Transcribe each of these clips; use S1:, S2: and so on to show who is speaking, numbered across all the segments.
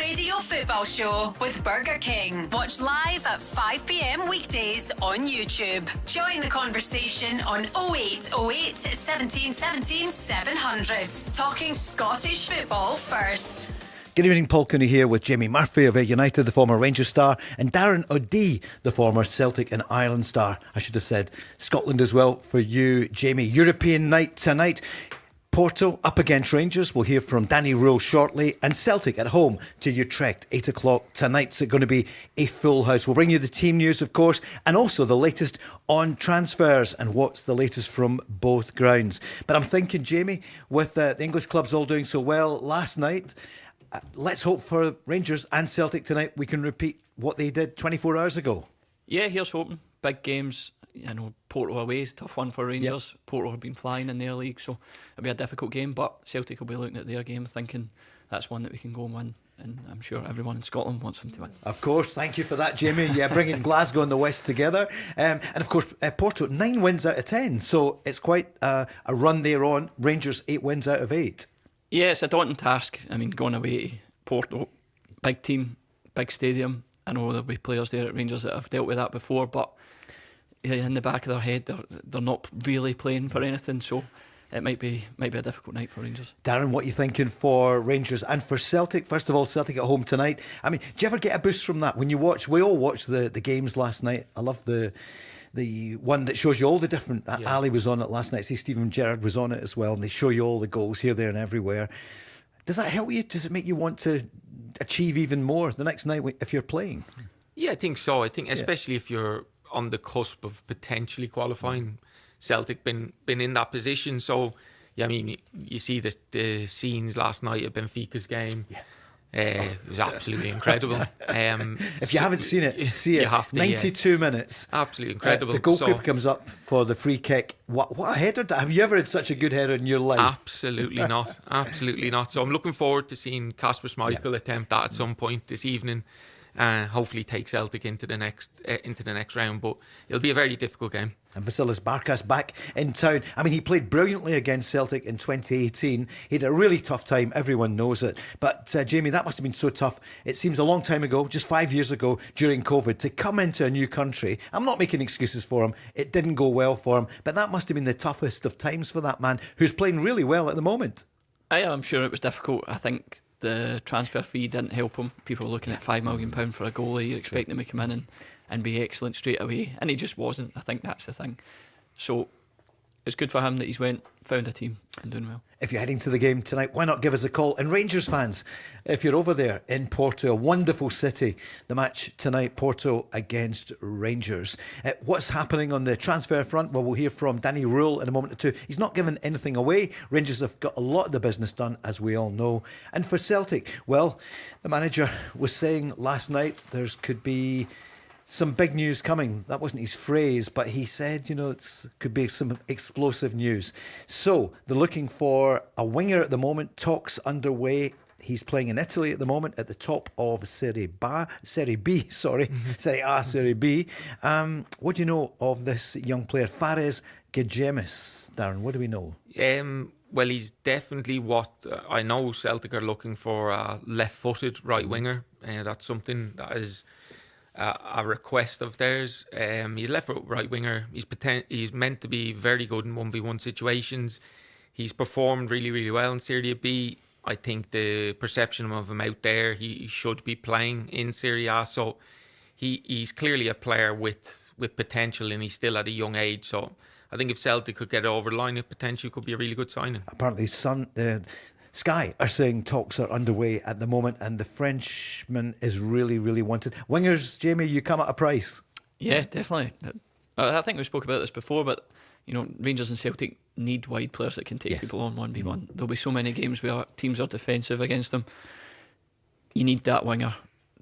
S1: Radio Football Show with Burger King. Watch live at 5 p.m. weekdays on YouTube. Join the conversation on 0808 17 17 700. Talking Scottish football first.
S2: Good evening, Paul Cooney here with Jamie Murphy of United, the former Rangers star, and Darren O'Dea, the former Celtic and Ireland star. I should have said Scotland as well for you, Jamie. European night tonight. Porto up against Rangers. We'll hear from Danny Rule shortly. And Celtic at home to Utrecht, 8 o'clock tonight. It's going to be a full house. We'll bring you the team news, of course, and also the latest on transfers and what's the latest from both grounds. But I'm thinking, Jamie, with the English clubs all doing so well last night, let's hope for Rangers and Celtic tonight we can repeat what they did 24 hours ago.
S3: Yeah, here's hoping. Big games. I know Porto away is a tough one for Rangers. Yep. Porto have been flying in their league, so it'll be a difficult game, but Celtic will be looking at their game thinking that's one that we can go and win, and I'm sure everyone in Scotland wants them to win.
S2: Of course, thank you for that, Jamie. Yeah, bringing Glasgow and the West together. And of course, Porto, 9 wins out of 10, so it's quite a run there on. Rangers, 8 wins out of 8. Yeah,
S3: it's a daunting task. I mean, going away to Porto, big team, big stadium. I know there'll be players there at Rangers that have dealt with that before, but in the back of their head, they're not really playing for anything, so it might be a difficult night for Rangers.
S2: Darren, what are you thinking for Rangers and for Celtic? First of all, Celtic at home tonight. I mean, do you ever get a boost from that when you watch? We all watched the games last night. I love the one that shows you all the different. Ali was on it last night. See, Stephen Gerrard was on it as well, and they show you all the goals here, there, and everywhere. Does that help you? Does it make you want to achieve even more the next night if you're playing?
S4: Yeah, I think so. I think especially if you're on the cusp of potentially qualifying. Celtic been in that position, so yeah, I mean, you see the scenes last night at Benfica's game. It was absolutely incredible.
S2: If you haven't seen it, see it.
S4: You have to,
S2: 92 minutes.
S4: Absolutely incredible.
S2: The goalkeeper comes up for the free kick. What a header! Have you ever had such a good header in your life?
S4: Absolutely not. Absolutely not. So I'm looking forward to seeing Kasper Schmeichel attempt that at some point this evening. Hopefully take Celtic into the next round, but it'll be a very difficult game.
S2: And Vasilis Barkas back in town. I mean, he played brilliantly against Celtic in 2018. He had a really tough time, everyone knows it. But Jamie, that must have been so tough. It seems a long time ago, just 5 years ago during COVID, to come into a new country. I'm not making excuses for him. It didn't go well for him, but that must have been the toughest of times for that man, who's playing really well at the moment.
S3: I'm sure it was difficult. I think the transfer fee didn't help him. People were looking at £5 million for a goalie. You're expecting him to come in and be excellent straight away, and he just wasn't. I think that's the thing. So it's good for him that he's found a team and doing well.
S2: If you're heading to the game tonight, why not give us a call? And Rangers fans, if you're over there in Porto, a wonderful city, the match tonight, Porto against Rangers. What's happening on the transfer front? Well, we'll hear from Danny Rule in a moment or two. He's not given anything away. Rangers have got a lot of the business done, as we all know. And for Celtic, well, the manager was saying last night there could be some big news coming. That wasn't his phrase, but he said, it could be some explosive news. So they're looking for a winger at the moment. Talks underway. He's playing in Italy at the moment at the top of Serie A. Serie B. What do you know of this young player, Fares Gegemis? Darren, what do we know?
S4: Well, he's definitely what I know Celtic are looking for, a left-footed right winger. That's something that is a request of theirs. He's left-foot right winger. He's meant to be very good in 1v1 situations. He's performed really, really well in Serie B. I think the perception of him out there, he should be playing in Serie A. So he's clearly a player with potential, and he's still at a young age. So I think if Celtic could get it over the line, it potentially could be a really good signing.
S2: Apparently, Sky are saying talks are underway at the moment, and the Frenchman is really, really wanted. Wingers, Jamie, you come at a price.
S3: Yeah, definitely. I think we spoke about this before, but Rangers and Celtic need wide players that can take people on 1v1. There'll be so many games where teams are defensive against them. You need that winger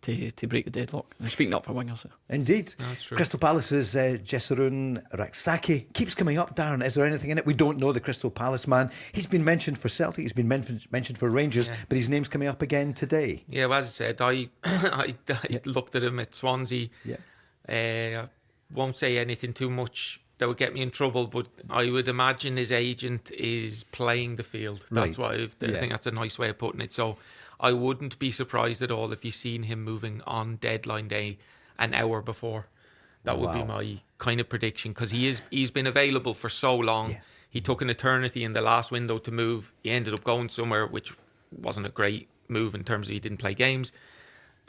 S3: to break the deadlock. I'm speaking up for wingers.
S2: Indeed.
S4: That's true.
S2: Crystal Palace's Jessurun Raksaki keeps coming up, Darren. Is there anything in it? We don't know the Crystal Palace man. He's been mentioned for Celtic, he's been mentioned for Rangers, but his name's coming up again today.
S4: Yeah, well, as I said, I looked at him at Swansea. I won't say anything too much that would get me in trouble, but I would imagine his agent is playing the field. That's what I think that's a nice way of putting it. So I wouldn't be surprised at all if you've seen him moving on deadline day an hour before. That would be my kind of prediction, because he's been available for so long.
S2: Yeah.
S4: He took an eternity in the last window to move. He ended up going somewhere which wasn't a great move in terms of he didn't play games.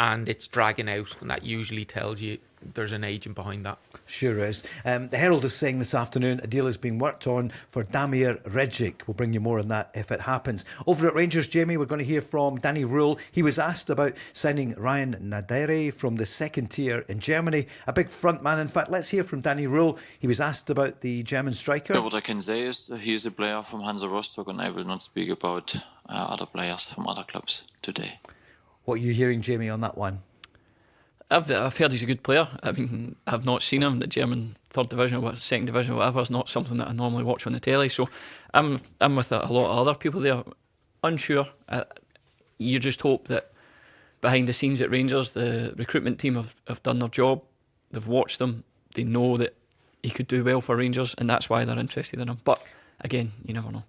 S4: And it's dragging out, and that usually tells you there's an agent behind that.
S2: Sure is. The Herald is saying this afternoon a deal has been worked on for Damir Regic. We'll bring you more on that if it happens. Over at Rangers, Jamie, we're going to hear from Danny Rule. He was asked about signing Ryan Nadere from the second tier in Germany. A big front man, in fact. Let's hear from Danny Rule. He was asked about the German striker.
S5: What I can say is that he is a player from Hansa Rostock, and I will not speak about other players from other clubs today.
S2: What are you hearing, Jamie, on that one?
S3: I've heard he's a good player. I mean, I've not seen him. The German third division or second division or whatever is not something that I normally watch on the telly. So I'm with a lot of other people there. Unsure. You just hope that behind the scenes at Rangers, the recruitment team have done their job. They've watched him. They know that he could do well for Rangers, and that's why they're interested in him. But again, you never know.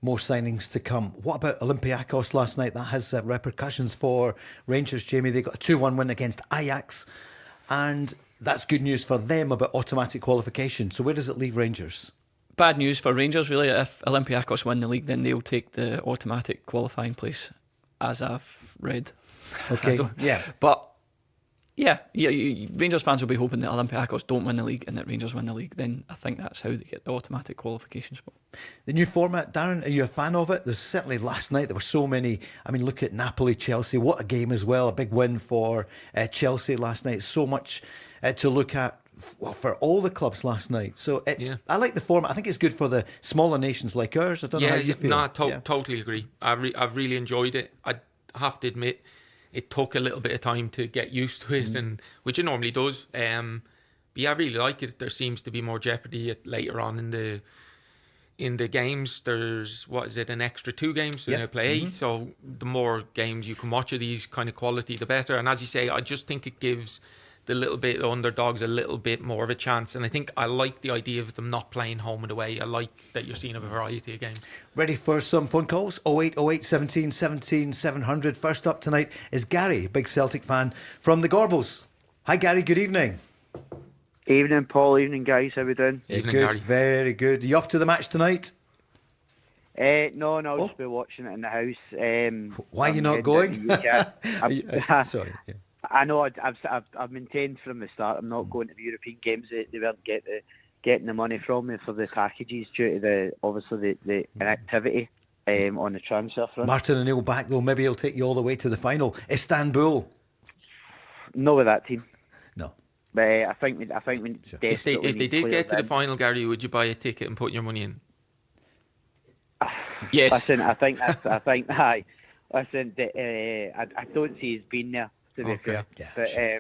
S2: More signings to come. What about Olympiacos last night? That has repercussions for Rangers, Jamie. They got a 2-1 win against Ajax, and that's good news for them about automatic qualification. So where does it leave Rangers?
S3: Bad news for Rangers, really. If Olympiacos win the league, then they'll take the automatic qualifying place, as I've read.
S2: Okay, yeah.
S3: But yeah, Rangers fans will be hoping that Olympiacos don't win the league and that Rangers win the league. Then I think that's how they get the automatic qualification spot.
S2: The new format, Darren, are you a fan of it? There's certainly last night there were so many. I mean, look at Napoli, Chelsea. What a game as well. A big win for Chelsea last night. So much to look at for all the clubs last night. So I like the format. I think it's good for the smaller nations like ours. I don't know how you feel.
S4: Totally agree. I've really enjoyed it. I have to admit, it took a little bit of time to get used to it, and which it normally does. But yeah, I really like it. There seems to be more jeopardy later on in the games. There's an extra 2 games, so they play 8. So the more games you can watch of these kind of quality, the better. And as you say, I just think it gives the little bit underdogs a little bit more of a chance. And I think I like the idea of them not playing home and away. I like that you're seeing a variety of games.
S2: Ready for some phone calls? 0808 17 17 700. First up tonight is Gary, big Celtic fan from the Gorbals. Hi Gary, good evening.
S6: Evening Paul, evening guys, how we doing?
S4: Evening,
S2: Good,
S4: Gary.
S2: very good. Are you off to the match tonight?
S6: No, I'll just be watching it in the house.
S2: Why are you not going? Sorry. Yeah.
S6: I know I've maintained from the start I'm not going to the European games. They weren't getting the money from me for the packages due to the inactivity on the transfer front.
S2: Martin O'Neill back though, maybe he'll take you all the way to the final. Istanbul.
S6: No with that team.
S2: No.
S6: But I think we
S2: Sure.
S4: If they
S6: desperately
S4: did
S6: need
S4: get to the
S6: players in.
S4: final, Gary, would you buy a ticket and put your money in?
S3: Yes.
S6: Listen, I think I don't see he's been there, to be fair.
S2: Yeah,
S6: But
S2: sure.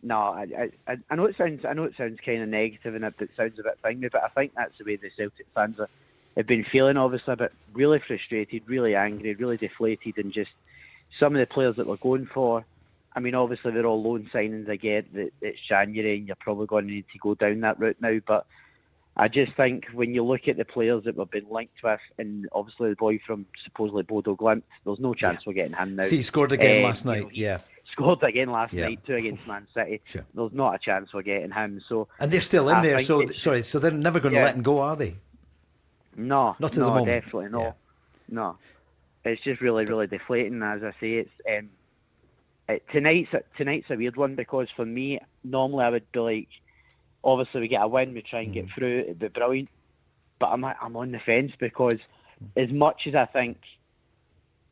S6: no, I know it sounds kind of negative and it sounds a bit thingy, but I think that's the way the Celtic fans have been feeling, obviously, but really frustrated, really angry, really deflated, and just some of the players that we're going for. I mean, obviously they're all loan signings. I get that it's January and you're probably going to need to go down that route now, but I just think when you look at the players that we've been linked with, and obviously the boy from supposedly Bodo Glimt, there's no chance we're getting him now.
S2: See, he scored again last night,
S6: Scored again last
S2: Yeah.
S6: night, 2 against Man City.
S2: Sure.
S6: There's not a chance we're getting him. So,
S2: And they're still in
S6: I
S2: there,
S6: think
S2: so they're never going to let him go, are they?
S6: No,
S2: Not at the moment.
S6: Definitely no.
S2: Yeah.
S6: No, it's just really, really deflating. As I say, it's tonight's a weird one, because for me, normally I would be like, obviously we get a win, we try and get through, it'd be brilliant. But I'm on the fence, because as much as I think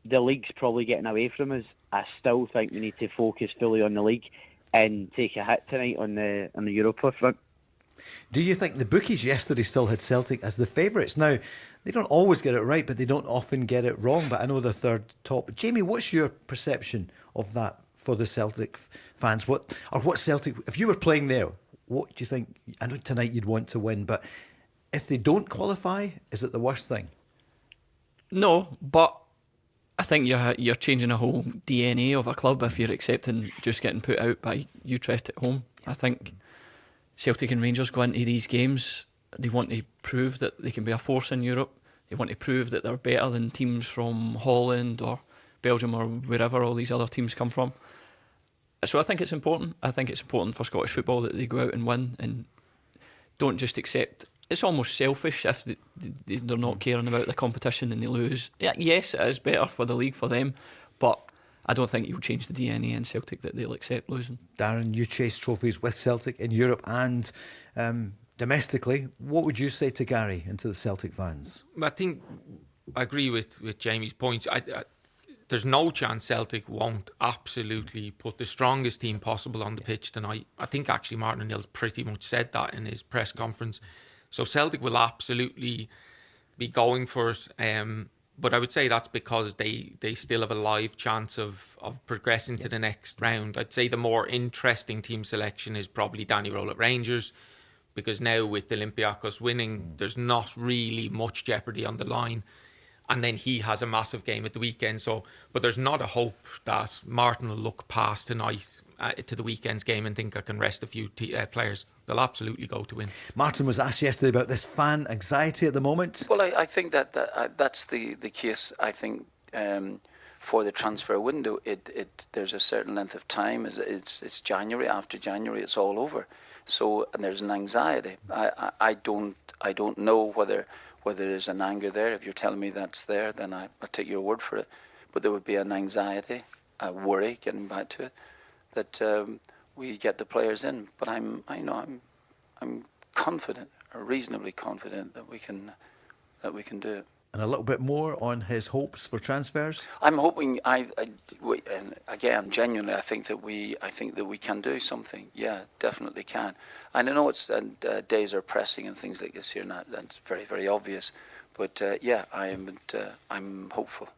S6: the league's probably getting away from us, I still think we need to focus fully on the league and take a hit tonight on the Europa front.
S2: Do you think the bookies yesterday still had Celtic as the favourites? Now, they don't always get it right, but they don't often get it wrong. But I know they're third top. Jamie, what's your perception of that for the Celtic fans? What Celtic, if you were playing there, what do you think? I know tonight you'd want to win, but if they don't qualify, is it the worst thing?
S3: No, but I think you're changing a whole DNA of a club if you're accepting just getting put out by Utrecht at home. I think Celtic and Rangers go into these games, they want to prove that they can be a force in Europe. They want to prove that they're better than teams from Holland or Belgium or wherever all these other teams come from. So I think it's important. I think it's important for Scottish football that they go out and win and don't just accept. It's almost selfish if they're not caring about the competition and they lose. Yeah, yes, it is better for the league for them, but I don't think you'll change the DNA in Celtic that they'll accept losing.
S2: Darren, you chase trophies with Celtic in Europe and domestically. What would you say to Gary and to the Celtic fans?
S4: I think I agree with Jamie's points. There's no chance Celtic won't absolutely put the strongest team possible on the pitch tonight. I think actually Martin O'Neill's pretty much said that in his press conference. So Celtic will absolutely be going for it. But I would say that's because they still have a live chance of progressing to the next round. I'd say the more interesting team selection is probably Danny Rowell at Rangers, because now with Olympiacos winning, there's not really much jeopardy on the line. And then he has a massive game at the weekend. But there's not a hope that Martin will look past tonight to the weekend's game and think I can rest a few players. They'll absolutely go to win.
S2: Martin was asked yesterday about this fan anxiety at the moment.
S7: Well, I think that's the case. I think for the transfer window, there's a certain length of time. It's January. After January, it's all over. So, and there's an anxiety. I don't know whether there's an anger there. If you're telling me that's there, then I take your word for it. But there would be an anxiety, a worry, getting back to it, that we get the players in. But I'm confident, or reasonably confident, that we can do it.
S2: And a little bit more on his hopes for transfers.
S7: I'm hoping. And again, genuinely, I think that we can do something. Yeah, definitely can. And I know it's days are pressing and things like this here, and that's very, very obvious. But I'm hopeful.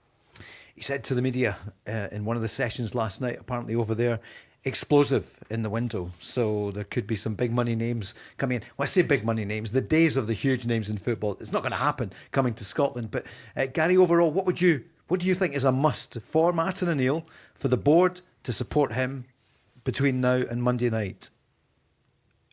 S2: He said to the media in one of the sessions last night, apparently over there, explosive in the window. So there could be some big money names coming in. When I say big money names, the days of the huge names in football, it's not going to happen coming to Scotland. But Gary, overall, what do you think is a must for Martin O'Neill, for the board to support him between now and Monday night?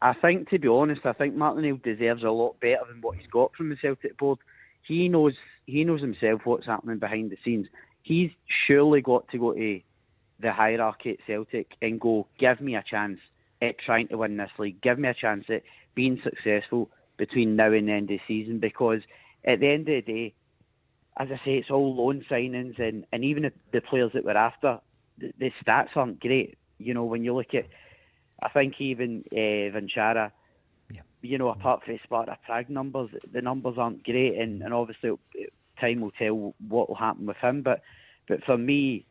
S6: I think, to be honest, Martin O'Neill deserves a lot better than what he's got from the Celtic board. He knows himself what's happening behind the scenes. He's surely got to go to the hierarchy at Celtic and go, give me a chance at trying to win this league. Give me a chance at being successful between now and the end of the season, because at the end of the day, as I say, it's all loan signings, and even the players that we're after, the stats aren't great. You know, when you look at, I think even Vanchara, you know, apart from Sparta Prague numbers, the numbers aren't great, and obviously time will tell what will happen with him. But for me,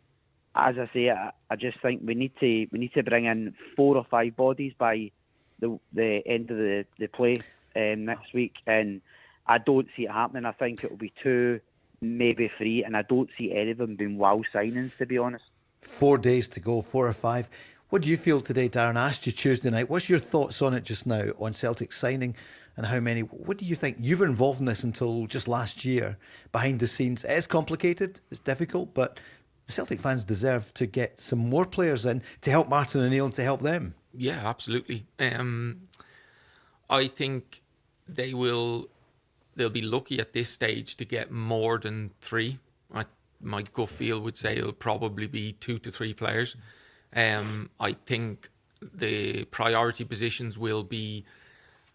S6: as I say, I just think we need to bring in 4 or 5 bodies by the end of the play next week, and I don't see it happening. I think it will be 2, maybe 3, and I don't see any of them being wow signings, to be honest.
S2: 4 days to go, 4 or 5. What do you feel today, Darren? I asked you Tuesday night. What's your thoughts on it just now, on Celtic signing and how many? What do you think? You were involved in this until just last year, behind the scenes. It is complicated, it's difficult, but the Celtic fans deserve to get some more players in to help Martin O'Neill and to help them.
S4: Yeah, absolutely. I think they'll be lucky at this stage to get more than 3. My gut feel would say it'll probably be 2 to 3 players. I think the priority positions will be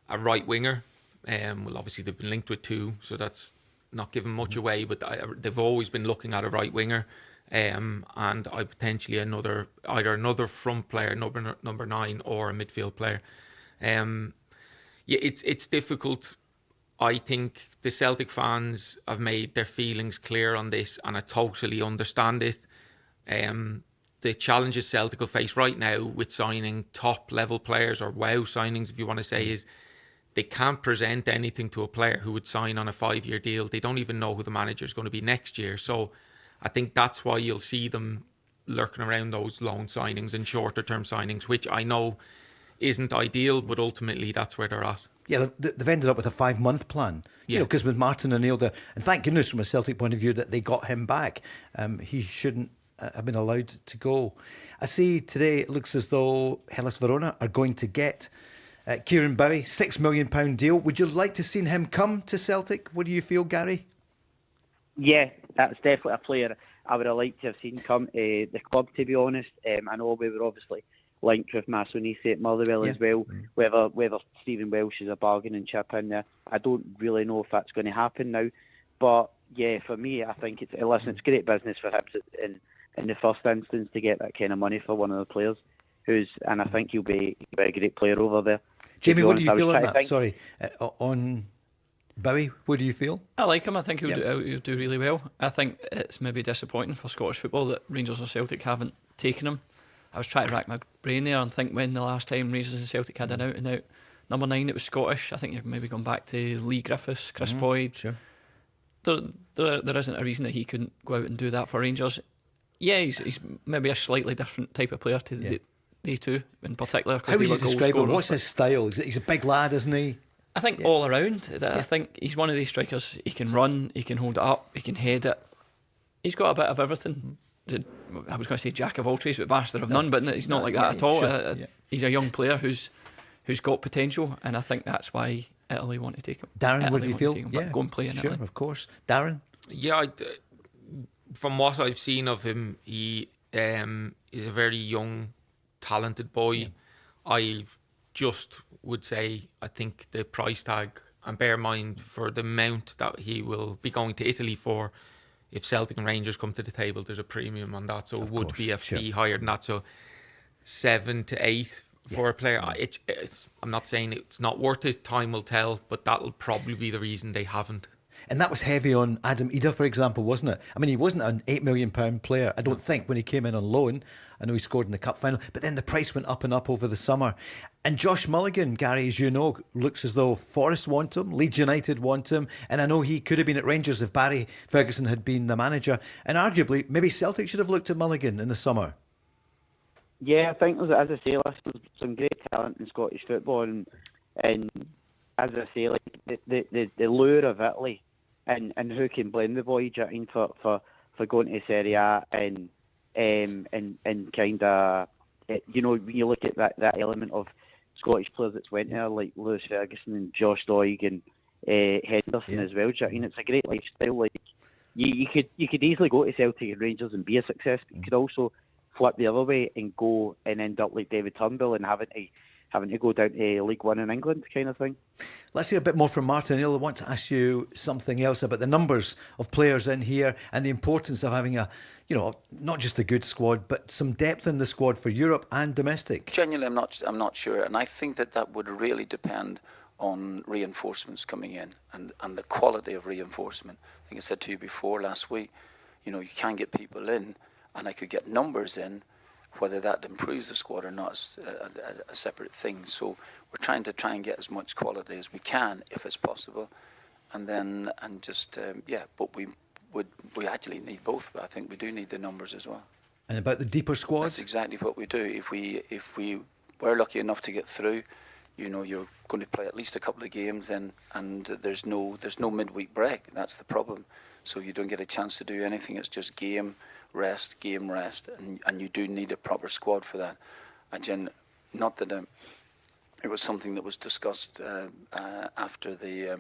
S4: a right winger. Well, obviously they've been linked with 2, so that's not giving much away. But they've always been looking at a right winger, and I potentially either another front player, number 9, or a midfield player. It's difficult. I think the Celtic fans have made their feelings clear on this, and I totally understand it. The challenges Celtic will face right now with signing top level players, or wow signings if you want to say, is they can't present anything to a player who would sign on a 5-year deal. They don't even know who the manager is going to be next year. So I think that's why you'll see them lurking around those loan signings and shorter term signings, which I know isn't ideal, but ultimately that's where they're at.
S2: Yeah, they've ended up with a 5-month plan.
S4: Yeah.
S2: Because with Martin O'Neill, and thank goodness from a Celtic point of view that they got him back. He shouldn't have been allowed to go. I see today it looks as though Hellas Verona are going to get Kieran Bowie, £6 million deal. Would you like to see him come to Celtic? What do you feel, Gary?
S6: Yeah, that's definitely a player I would have liked to have seen come to the club, to be honest. I know we were obviously linked with Masonisi at Motherwell as well. Whether Stephen Welsh is a bargaining chip in there, I don't really know if that's going to happen now. But yeah, for me, I think it's great business for him in the first instance to get that kind of money for one of the players and I think he'll be a great player over there.
S2: Jamie, what do you feel on that? Sorry, on Bowie, what do you feel?
S3: I like him. I think he'll do really well. I think it's maybe disappointing for Scottish football that Rangers or Celtic haven't taken him. I was trying to rack my brain there and think when the last time Rangers and Celtic had an out-and-out number 9 that was Scottish. I think you've maybe gone back to Lee Griffiths, Chris Boyd.
S2: Sure.
S3: There isn't a reason that he couldn't go out and do that for Rangers. Yeah, he's maybe a slightly different type of player to they two in particular.
S2: How would you describe him? What's his style? He's a big lad, isn't he?
S3: I think all around. I think he's one of these strikers. He can run, he can hold it up, he can head it. He's got a bit of everything. I was going to say jack of all trades, but master of none. But he's not like that at all.
S2: Sure.
S3: He's a young player who's got potential, and I think that's why Italy want to take him.
S2: Darren, what do you feel?
S3: Go and play in Italy.
S2: Of course. Darren?
S4: Yeah, from what I've seen of him, he is a very young, talented boy. Yeah. I just would say I think the price tag, and bear in mind for the amount that he will be going to Italy for, if Celtic and Rangers come to the table, there's a premium on that, so it would be a fee higher than that. So 7 to 8 for a player. I'm not saying it's not worth it. Time will tell, but that'll probably be the reason they haven't.
S2: And that was heavy on Adam Ida, for example, wasn't it? I mean, he wasn't an £8 million player, I don't think, when he came in on loan. I know he scored in the cup final, but then the price went up and up over the summer. And Josh Mulligan, Gary, as you know, looks as though Forest want him, Leeds United want him, and I know he could have been at Rangers if Barry Ferguson had been the manager. And arguably, maybe Celtic should have looked at Mulligan in the summer.
S6: Yeah, I think, as I say, there's some great talent in Scottish football, and as I say, like the lure of Italy. And who can blame the boy, Jackie, for going to Serie A and kind of, you know, when you look at that element of Scottish players that's went there, like Lewis Ferguson and Josh Doig and Henderson as well, Jackie. It's a great lifestyle. Like you could easily go to Celtic and Rangers and be a success, but you could also flip the other way and go and end up like David Turnbull and having to go down to League One in England kind of thing. Let's
S2: hear a bit more from Martin Hill. I want to ask you something else about the numbers of players in here and the importance of having not just a good squad, but some depth in the squad for Europe and domestic.
S7: Genuinely, I'm not sure, and I think that would really depend on reinforcements coming in and the quality of reinforcement. I think I said to you before last week, you can get people in, and I could get numbers in. Whether that improves the squad or not is a separate thing. So we're trying to get as much quality as we can, if it's possible, but we actually need both. But I think we do need the numbers as well.
S2: And about the deeper squads,
S7: that's exactly what we do. If we were lucky enough to get through, you're going to play at least a couple of games, and there's no midweek break. That's the problem. So you don't get a chance to do anything. It's just game rest, and you do need a proper squad for that. Not that it was something that was discussed after the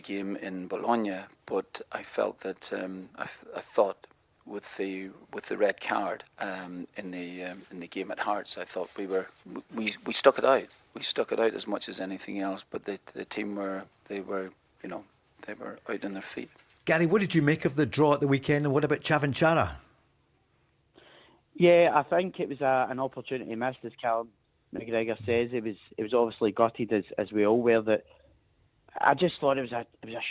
S7: game in Bologna, but I felt that I thought with the red card in the game at Hearts, I thought we stuck it out. We stuck it out as much as anything else, but the team were out on their feet.
S2: Gary, what did you make of the draw at the weekend, and what about Chavanchara?
S6: Yeah, I think it was an opportunity missed, as Callum McGregor says. It was obviously gutted, as we all were. That I just thought it was a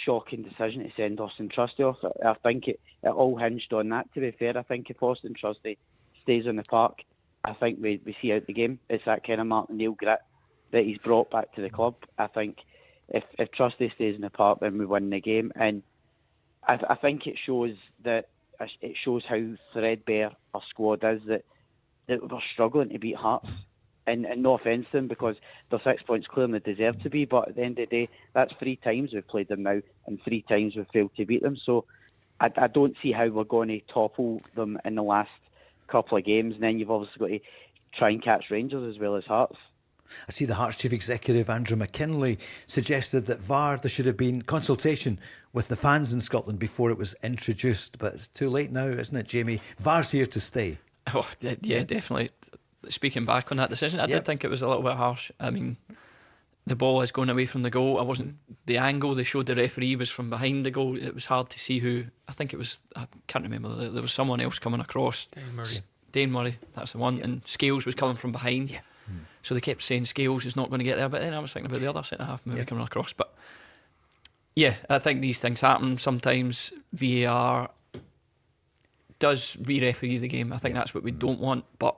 S6: shocking decision to send Austin Trusty off. I think it all hinged on that. To be fair, I think if Austin Trusty stays on the park, I think we see out the game. It's that kind of Martin Neil grit that he's brought back to the club. I think if Trusty stays in the park, then we win the game. And I think it shows how threadbare our squad is, that we're struggling to beat Hearts. And no offence to them, because they're 6 points clear and they deserve to be, but at the end of the day, that's 3 times we've played them now, and 3 times we've failed to beat them. So I don't see how we're going to topple them in the last couple of games, and then you've obviously got to try and catch Rangers as well as Hearts.
S2: I see the Hearts chief executive, Andrew McKinlay, suggested that VAR, there should have been consultation with the fans in Scotland before it was introduced. But it's too late now, isn't it, Jamie? VAR's here to stay.
S3: Oh, yeah, definitely. Speaking back on that decision, I did think it was a little bit harsh. I mean, the ball is going away from the goal. The angle they showed the referee was from behind the goal. It was hard to see who. I think it was, I can't remember, there was someone else coming across. Dane Murray, that's the one. And Scales was coming from behind. Yeah. So they kept saying Scales is not going to get there. But then I was thinking about the other centre half maybe coming across. But yeah, I think these things happen. Sometimes VAR does re-referee the game. I think that's what we don't want. But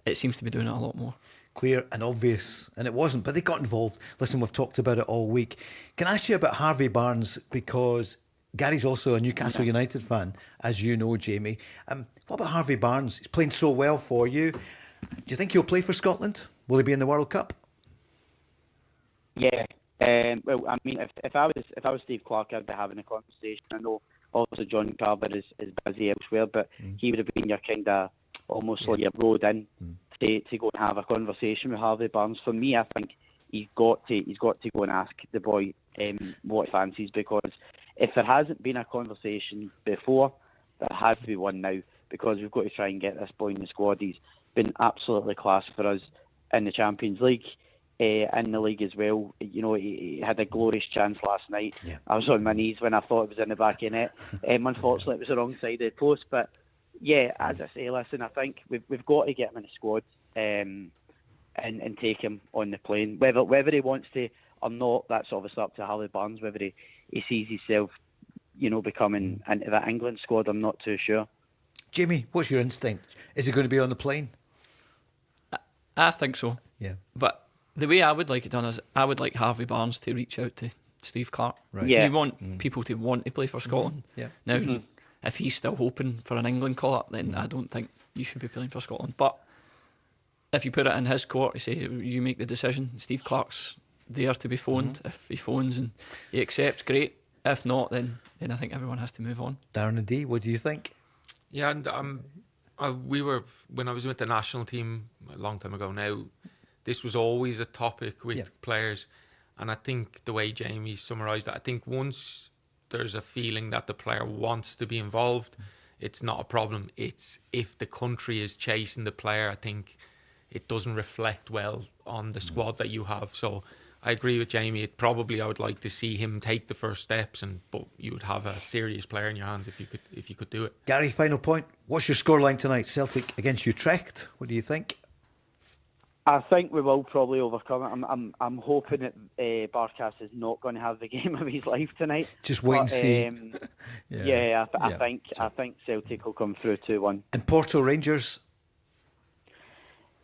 S3: it seems to be doing it a lot more.
S2: Clear and obvious, and it wasn't, but they got involved. Listen, we've talked about it all week. Can I ask you about Harvey Barnes, because Gary's also a Newcastle United fan, as you know, Jamie. What about Harvey Barnes? He's playing so well for you. Do you think he'll play for Scotland? Will he be in the World Cup?
S6: Yeah. Well, I mean, if I was Steve Clarke, I'd be having a conversation. I know obviously John Carver is busy elsewhere, but he would have been your kind of almost like your road in to go and have a conversation with Harvey Barnes. For me, I think he's got to go and ask the boy what he fancies, because if there hasn't been a conversation before, there has to be one now, because we've got to try and get this boy in the squad. He's been absolutely class for us in the Champions League, in the league as well. You know, he had a glorious chance last night. Yeah. I was on my knees when I thought it was in the back of net. Unfortunately, it was the wrong side of the post, but yeah, as I say, listen, I think we've got to get him in the squad and take him on the plane. Whether he wants to or not, that's obviously up to Harvey Barnes. Whether he sees himself, becoming into that England squad, I'm not too sure.
S2: Jamie, what's your instinct? Is he going to be on the plane?
S3: I think so.
S2: Yeah.
S3: But the way I would like it done is I would like Harvey Barnes to reach out to Steve Clarke.
S2: Right.
S3: Yeah. You want people to want to play for Scotland.
S2: Yeah.
S3: Now, if he's still hoping for an England call-up, then I don't think you should be playing for Scotland. But if you put it in his court, you say you make the decision. Steve Clarke's there to be phoned. If he phones and he accepts, great. If not, then I think everyone has to move on.
S2: Darren and Dee, what do you think?
S4: Yeah, and when I was with the national team a long time ago now, this was always a topic with players. And I think the way Jamie summarised it, I think once there's a feeling that the player wants to be involved, it's not a problem. It's if the country is chasing the player, I think it doesn't reflect well on the squad that you have. So I agree with Jamie. I would like to see him take the first steps, but you would have a serious player in your hands if you could do it.
S2: Gary, final point. What's your scoreline tonight? Celtic against Utrecht. What do you think?
S6: I think we will probably overcome it. I'm hoping that Barkas is not going to have the game of his life tonight.
S2: Just wait and see.
S6: I think Celtic will come through 2-1.
S2: And Porto Rangers.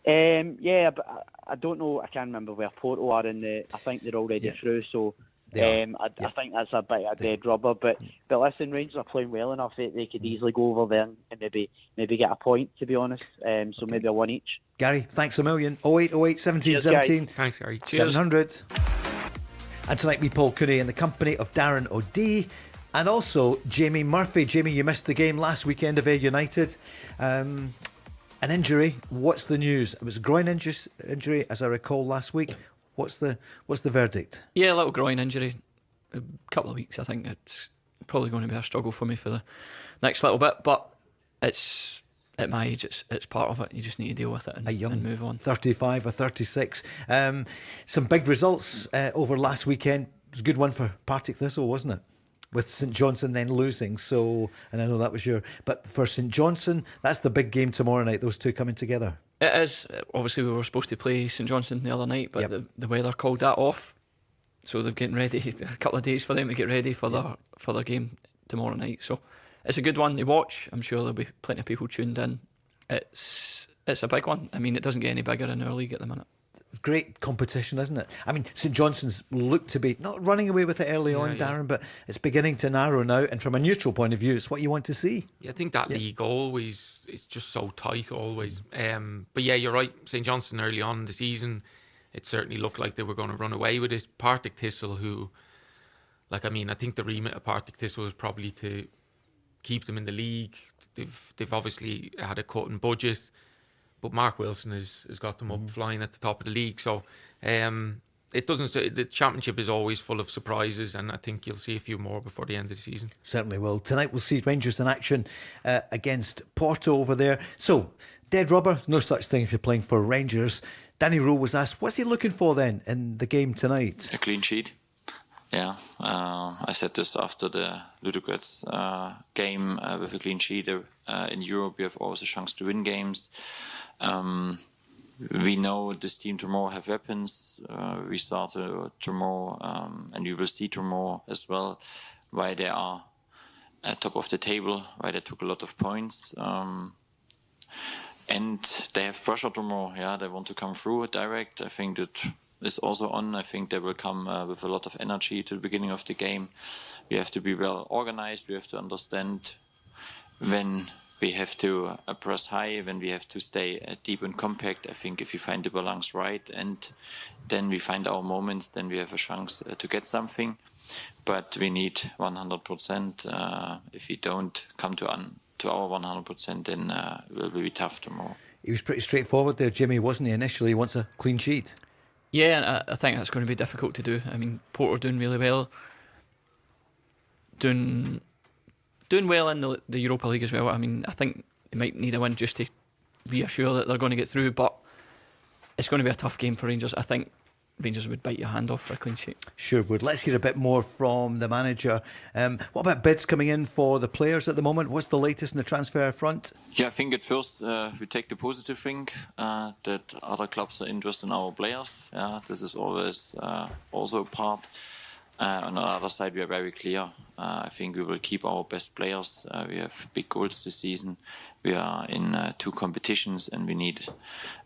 S6: But I don't know. I can't remember where Porto are in the. I think they're already through. So I think that's a bit of a dead rubber. But listen, Rangers are playing well enough that they could easily go over there and maybe get a point, to be honest. So maybe a one each.
S2: Gary, thanks a million. 0808 17 17.
S4: Thanks, Gary. Cheers.
S2: 700. And tonight we Paul Cooney in the company of Darren O'Dea and also Jamie Murphy. Jamie, you missed the game last weekend of Ayr United. An injury. What's the news? It was a groin injury, as I recall, last week. What's the verdict?
S3: Yeah, a little groin injury. A couple of weeks, I think. It's probably going to be a struggle for me for the next little bit, but it's at my age, it's part of it. You just need to deal with it and move on. 35 or 36. Some big results over last weekend. It was a good one for Partick Thistle, wasn't it? With St Johnstone then losing. So, and I know that was but for St Johnstone, that's the big game tomorrow night. Those two coming together. It is. Obviously, we were supposed to play St Johnstone the other night, but the weather called that off. So they're getting ready. A couple of days for them to get ready for their game tomorrow night. So it's a good one to watch. I'm sure there'll be plenty of people tuned in. It's a big one. I mean, it doesn't get any bigger in our league at the minute.
S2: It's great competition, isn't it? I mean, St Johnstone's looked to be not running away with it early on, Darren, but it's beginning to narrow now. And from a neutral point of view, it's what you want to see.
S4: Yeah, I think that league always is just so tight, always. But yeah, you're right. St Johnstone early on in the season, it certainly looked like they were going to run away with it. Partick Thistle, I think the remit of Partick Thistle is probably to keep them in the league. They've obviously had a cut in budget, but Mark Wilson has got them up flying at the top of the league. So it doesn't say the championship is always full of surprises, and I think you'll see a few more before the end of the season.
S2: Certainly will. Tonight we'll see Rangers in action against Porto over there. So, dead rubber, no such thing if you're playing for Rangers. Danny Rule was asked, what's he looking for then in the game tonight?
S5: A clean sheet. Yeah, I said this after the Ludogorets game. With a clean sheet in Europe, you have always a chance to win games. We know this team tomorrow have weapons. We start tomorrow, and we will see tomorrow as well why they are at top of the table, why they took a lot of points. And they have pressure tomorrow. Yeah, they want to come through direct. I think that is also on. I think they will come with a lot of energy to the beginning of the game. We have to be well organized. We have to understand when we have to press high, when we have to stay deep and compact. I think if you find the balance right and then we find our moments, then we have a chance to get something. But we need 100%. If we don't come to our 100%, then it will be tough tomorrow.
S2: He was pretty straightforward there, Jimmy, wasn't he? Initially, he wants a clean sheet.
S3: Yeah, and I think that's going to be difficult to do. I mean, Porto doing really well, doing well in the Europa League as well. I mean, I think they might need a win just to reassure that they're going to get through, but it's going to be a tough game for Rangers. I think Rangers would bite your hand off for a clean sheet.
S2: Sure would. Let's hear a bit more from the manager. What about bids coming in for the players at the moment? What's the latest in the transfer front?
S5: Yeah, I think at first we take the positive thing that other clubs are interested in our players. Yeah, this is always also a part. On the other side, we are very clear. I think we will keep our best players. We have big goals this season. We are in 2 competitions and we need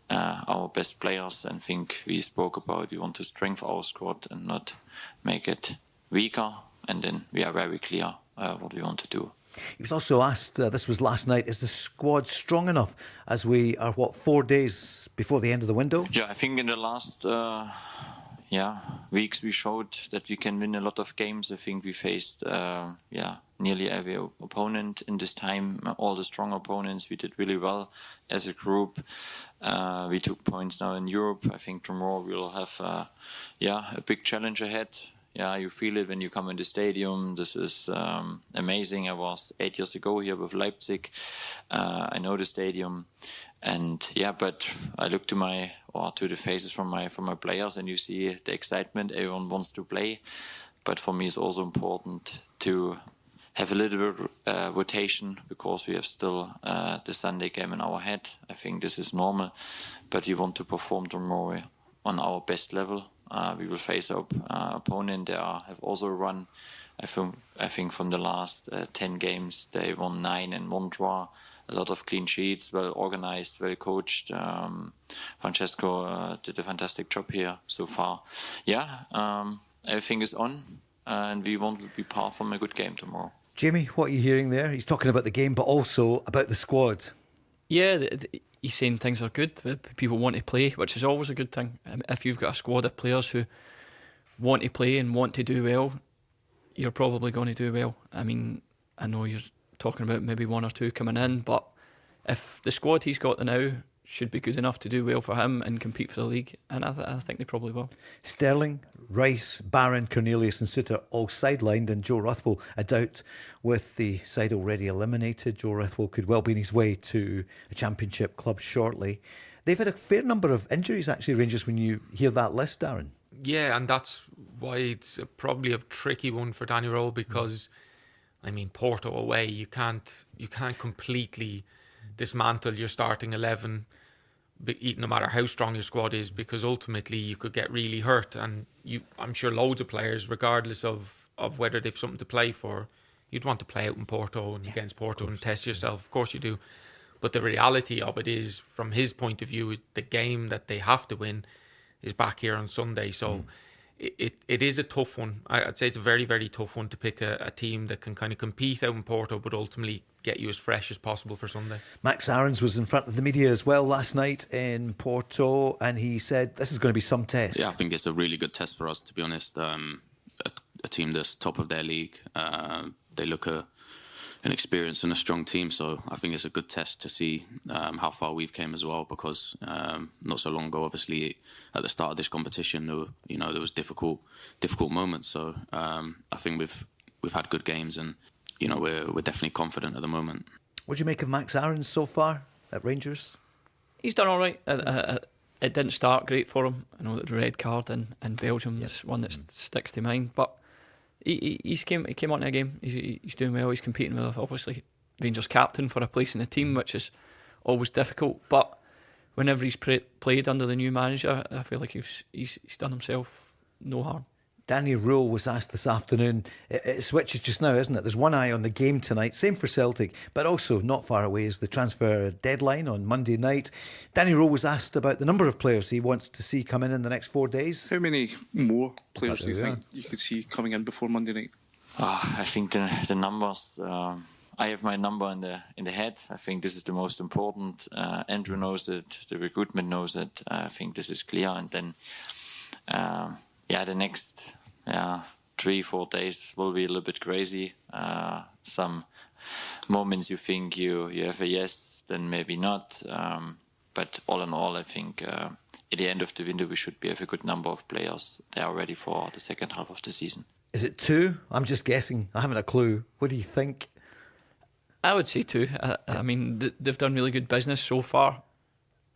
S5: our best players. And think we spoke about we want to strengthen our squad and not make it weaker. And then we are very clear what we want to do.
S2: He was also asked, this was last night, is the squad strong enough as we are, 4 days before the end of the window?
S5: Yeah, I think in the last weeks we showed that we can win a lot of games. I think we faced nearly every opponent in this time, all the strong opponents. We did really well as a group. We took points now in Europe. I think tomorrow we'll have a big challenge ahead. Yeah, you feel it when you come in the stadium. This is amazing. I was 8 years ago here with Leipzig. I know the stadium, and but I look to the faces from my players, and you see the excitement. Everyone wants to play, but for me, it's also important to have a little bit rotation because we have still the Sunday game in our head. I think this is normal, but we want to perform tomorrow on our best level. We will face our opponent. They have also run. I think from the last 10 games, they won 9 and 1 draw. A lot of clean sheets, well organized, well coached. Francesco did a fantastic job here so far. Everything is on, and we want to be part from a good game tomorrow.
S2: Jamie, what are you hearing there? He's talking about the game, but also about the squad.
S3: Yeah, he's saying things are good. People want to play, which is always a good thing. If you've got a squad of players who want to play and want to do well, you're probably going to do well. I mean, I know you're talking about maybe 1 or 2 coming in, but if the squad he's got now should be good enough to do well for him and compete for the league, and I think they probably will. Sterling,
S2: Rice, Barron, Cornelius and Suter all sidelined, and Joe Rothwell a doubt with the side already eliminated. Joe Rothwell could well be on his way to a championship club shortly. They've had a fair number of injuries actually, Rangers, when you hear that list, Darren.
S4: Yeah, and that's why it's probably a tricky one for Danny Rowe because, I mean, Porto away, you can't completely dismantle your starting 11, no matter how strong your squad is, because ultimately you could get really hurt. And I'm sure loads of players, regardless of whether they've something to play for, you'd want to play out in Porto and against Porto and test yourself. Of course you do. But the reality of it is, from his point of view, the game that they have to win is back here on Sunday. So it is a tough one. I'd say it's a very, very tough one to pick a team that can kind of compete out in Porto but ultimately get you as fresh as possible for Sunday.
S2: Max Aarons was in front of the media as well last night in Porto, and he said this is going to be some test.
S8: Yeah, I think it's a really good test for us, to be honest. A team that's top of their league. They look a an experience and a strong team. So I think it's a good test to see how far we've came as well. Because not so long ago, obviously, at the start of this competition, there was difficult moments. So I think we've had good games, and we're definitely confident at the moment.
S2: What do you make of Max Aarons so far at Rangers?
S3: He's done all right. It didn't start great for him. I know that the red card in Belgium is one that sticks to mind, but he came onto a game. He's doing well. He's competing with, obviously, Rangers captain for a place in the team, which is always difficult. But whenever he's played under the new manager, I feel like he's done himself no harm.
S2: Danny Rule was asked this afternoon. It switches just now, isn't it? There's one eye on the game tonight. Same for Celtic, but also not far away is the transfer deadline on Monday night. Danny Rule was asked about the number of players he wants to see come in the next 4 days.
S9: How many more players do you think you could see coming in before Monday night?
S5: I think the numbers. I have my number in the head. I think this is the most important. Andrew knows it. The recruitment knows it. I think this is clear. And then, the next 3-4 days will be a little bit crazy. Some moments you think you have a yes, then maybe not. But all in all, I think at the end of the window we should have a good number of players. They are ready for the second half of the season.
S2: Is it 2? I'm just guessing. I haven't a clue. What do you think?
S3: I would say 2. I mean, they've done really good business so far.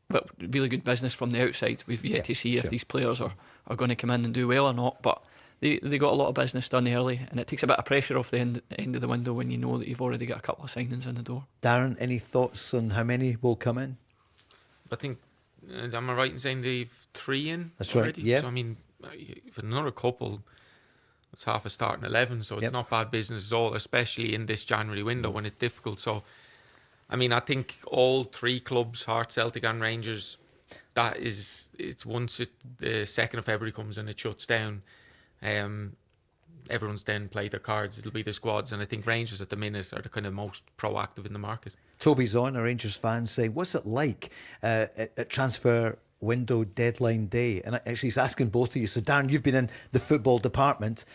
S3: But really good business from the outside. We've yet to see if these players are going to come in and do well or not. But they got a lot of business done early, and it takes a bit of pressure off the end of the window when you know that you've already got a couple of signings in the door.
S2: Darren, any thoughts on how many will come in?
S4: I think, am I right in saying they've 3 in?
S2: That's
S4: already?
S2: right, yeah.
S4: So, I mean, if another couple, it's half a starting 11, so it's not bad business at all, especially in this January window when it's difficult. So, I mean, I think all 3 clubs, Hearts, Celtic and Rangers, it's once the 2nd of February comes and it shuts down, everyone's then played their cards. It'll be the squads, and I think Rangers at the minute are the kind of most proactive in the market.
S2: Toby's on, a Rangers fan, saying, what's it like at transfer window deadline day? And actually he's asking both of you. So Darren, you've been in the football department.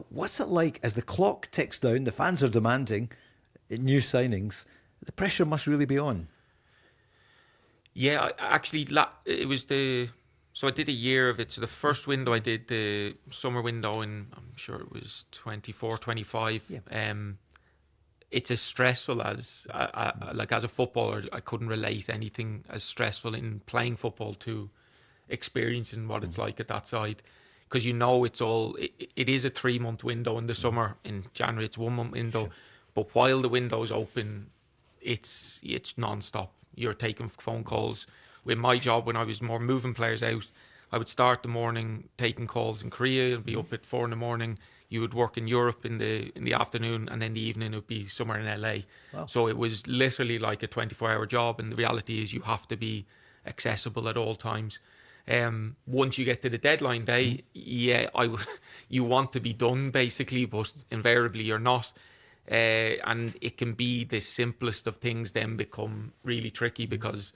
S2: What's it like as the clock ticks down, the fans are demanding new signings? The pressure must really be on.
S4: Yeah, actually, it was so I did a year of it. So the first window I did, the summer window in, I'm sure it was 24, 25. Yeah. It's as stressful as, as a footballer, I couldn't relate anything as stressful in playing football to experiencing what it's like at that side. Because it is a 3-month window in the summer. In January, it's 1-month window. Sure. But while the window's open, it's non-stop. You're taking phone calls. With my job, when I was more moving players out, I would start the morning taking calls in Korea. I'd be up at 4 a.m. You would work in Europe in the afternoon, and then the evening it would be somewhere in LA. Wow. So it was literally like a 24-hour job, and the reality is you have to be accessible at all times. Once you get to the deadline day, you want to be done basically, but invariably you're not. And it can be the simplest of things then become really tricky because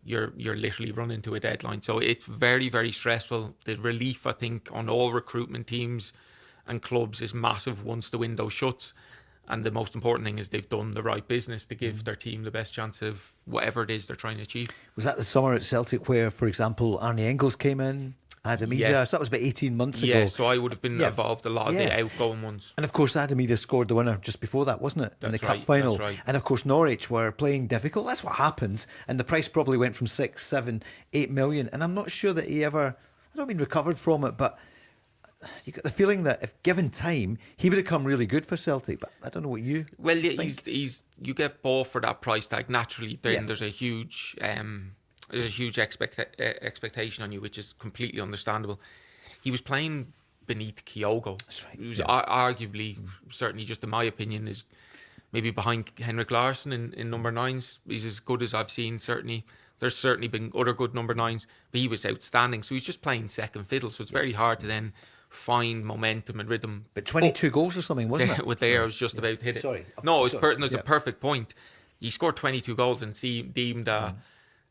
S4: you're literally running to a deadline. So it's very, very stressful. The relief, I think, on all recruitment teams and clubs is massive once the window shuts. And the most important thing is they've done the right business to give their team the best chance of whatever it is they're trying to achieve.
S2: Was that the summer at Celtic where, for example, Arnie Engels came in? Adam Isa, so that was about 18 months ago.
S4: Yeah, so I would have been involved a lot of the outgoing ones.
S2: And of course, Adam Isa scored the winner just before that, wasn't it? In the cup final.
S4: That's right.
S2: And of course, Norwich were playing difficult. That's what happens. And the price probably went from 6, 7, 8 million. And I'm not sure that he ever, I don't mean recovered from it, but you get the feeling that if given time, he would have come really good for Celtic. But I don't know what you think.
S4: You get bought for that price tag naturally. Then there's a huge expectation on you, which is completely understandable. He was playing beneath Kyogo. That's right. He was arguably, certainly just in my opinion, is maybe behind Henrik Larsson in number 9s. He's as good as I've seen, certainly. There's certainly been other good number 9s, but he was outstanding. So he's just playing second fiddle. So it's very hard to then find momentum and rhythm.
S2: But 22 goals or something, wasn't it?
S4: I was just about to hit it.
S2: Sorry.
S4: No, it's a perfect point. He scored 22 goals and deemed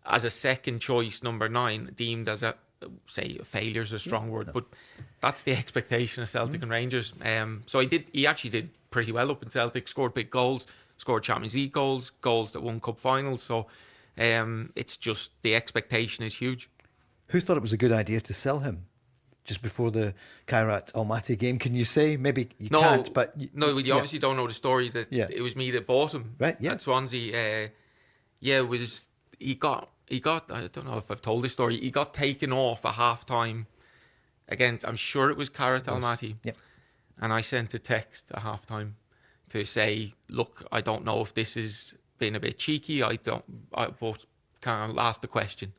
S4: as a second choice number 9, deemed as say failure is a strong word, but that's the expectation of Celtic and Rangers. So he actually did pretty well up in Celtic, scored big goals, scored Champions League goals that won cup finals. So it's just the expectation is huge.
S2: Who thought it was a good idea to sell him just before the Kairat Almaty game? Can you say? Maybe you can't, but...
S4: you obviously don't know the story. That it was me that bought him at Swansea. He got, I don't know if I've told this story, he got taken off at half-time against, I'm sure it was Kairat Almaty.
S2: Yep.
S4: And I sent a text at half-time to say, look, I don't know if this is being a bit cheeky, but can I ask the question?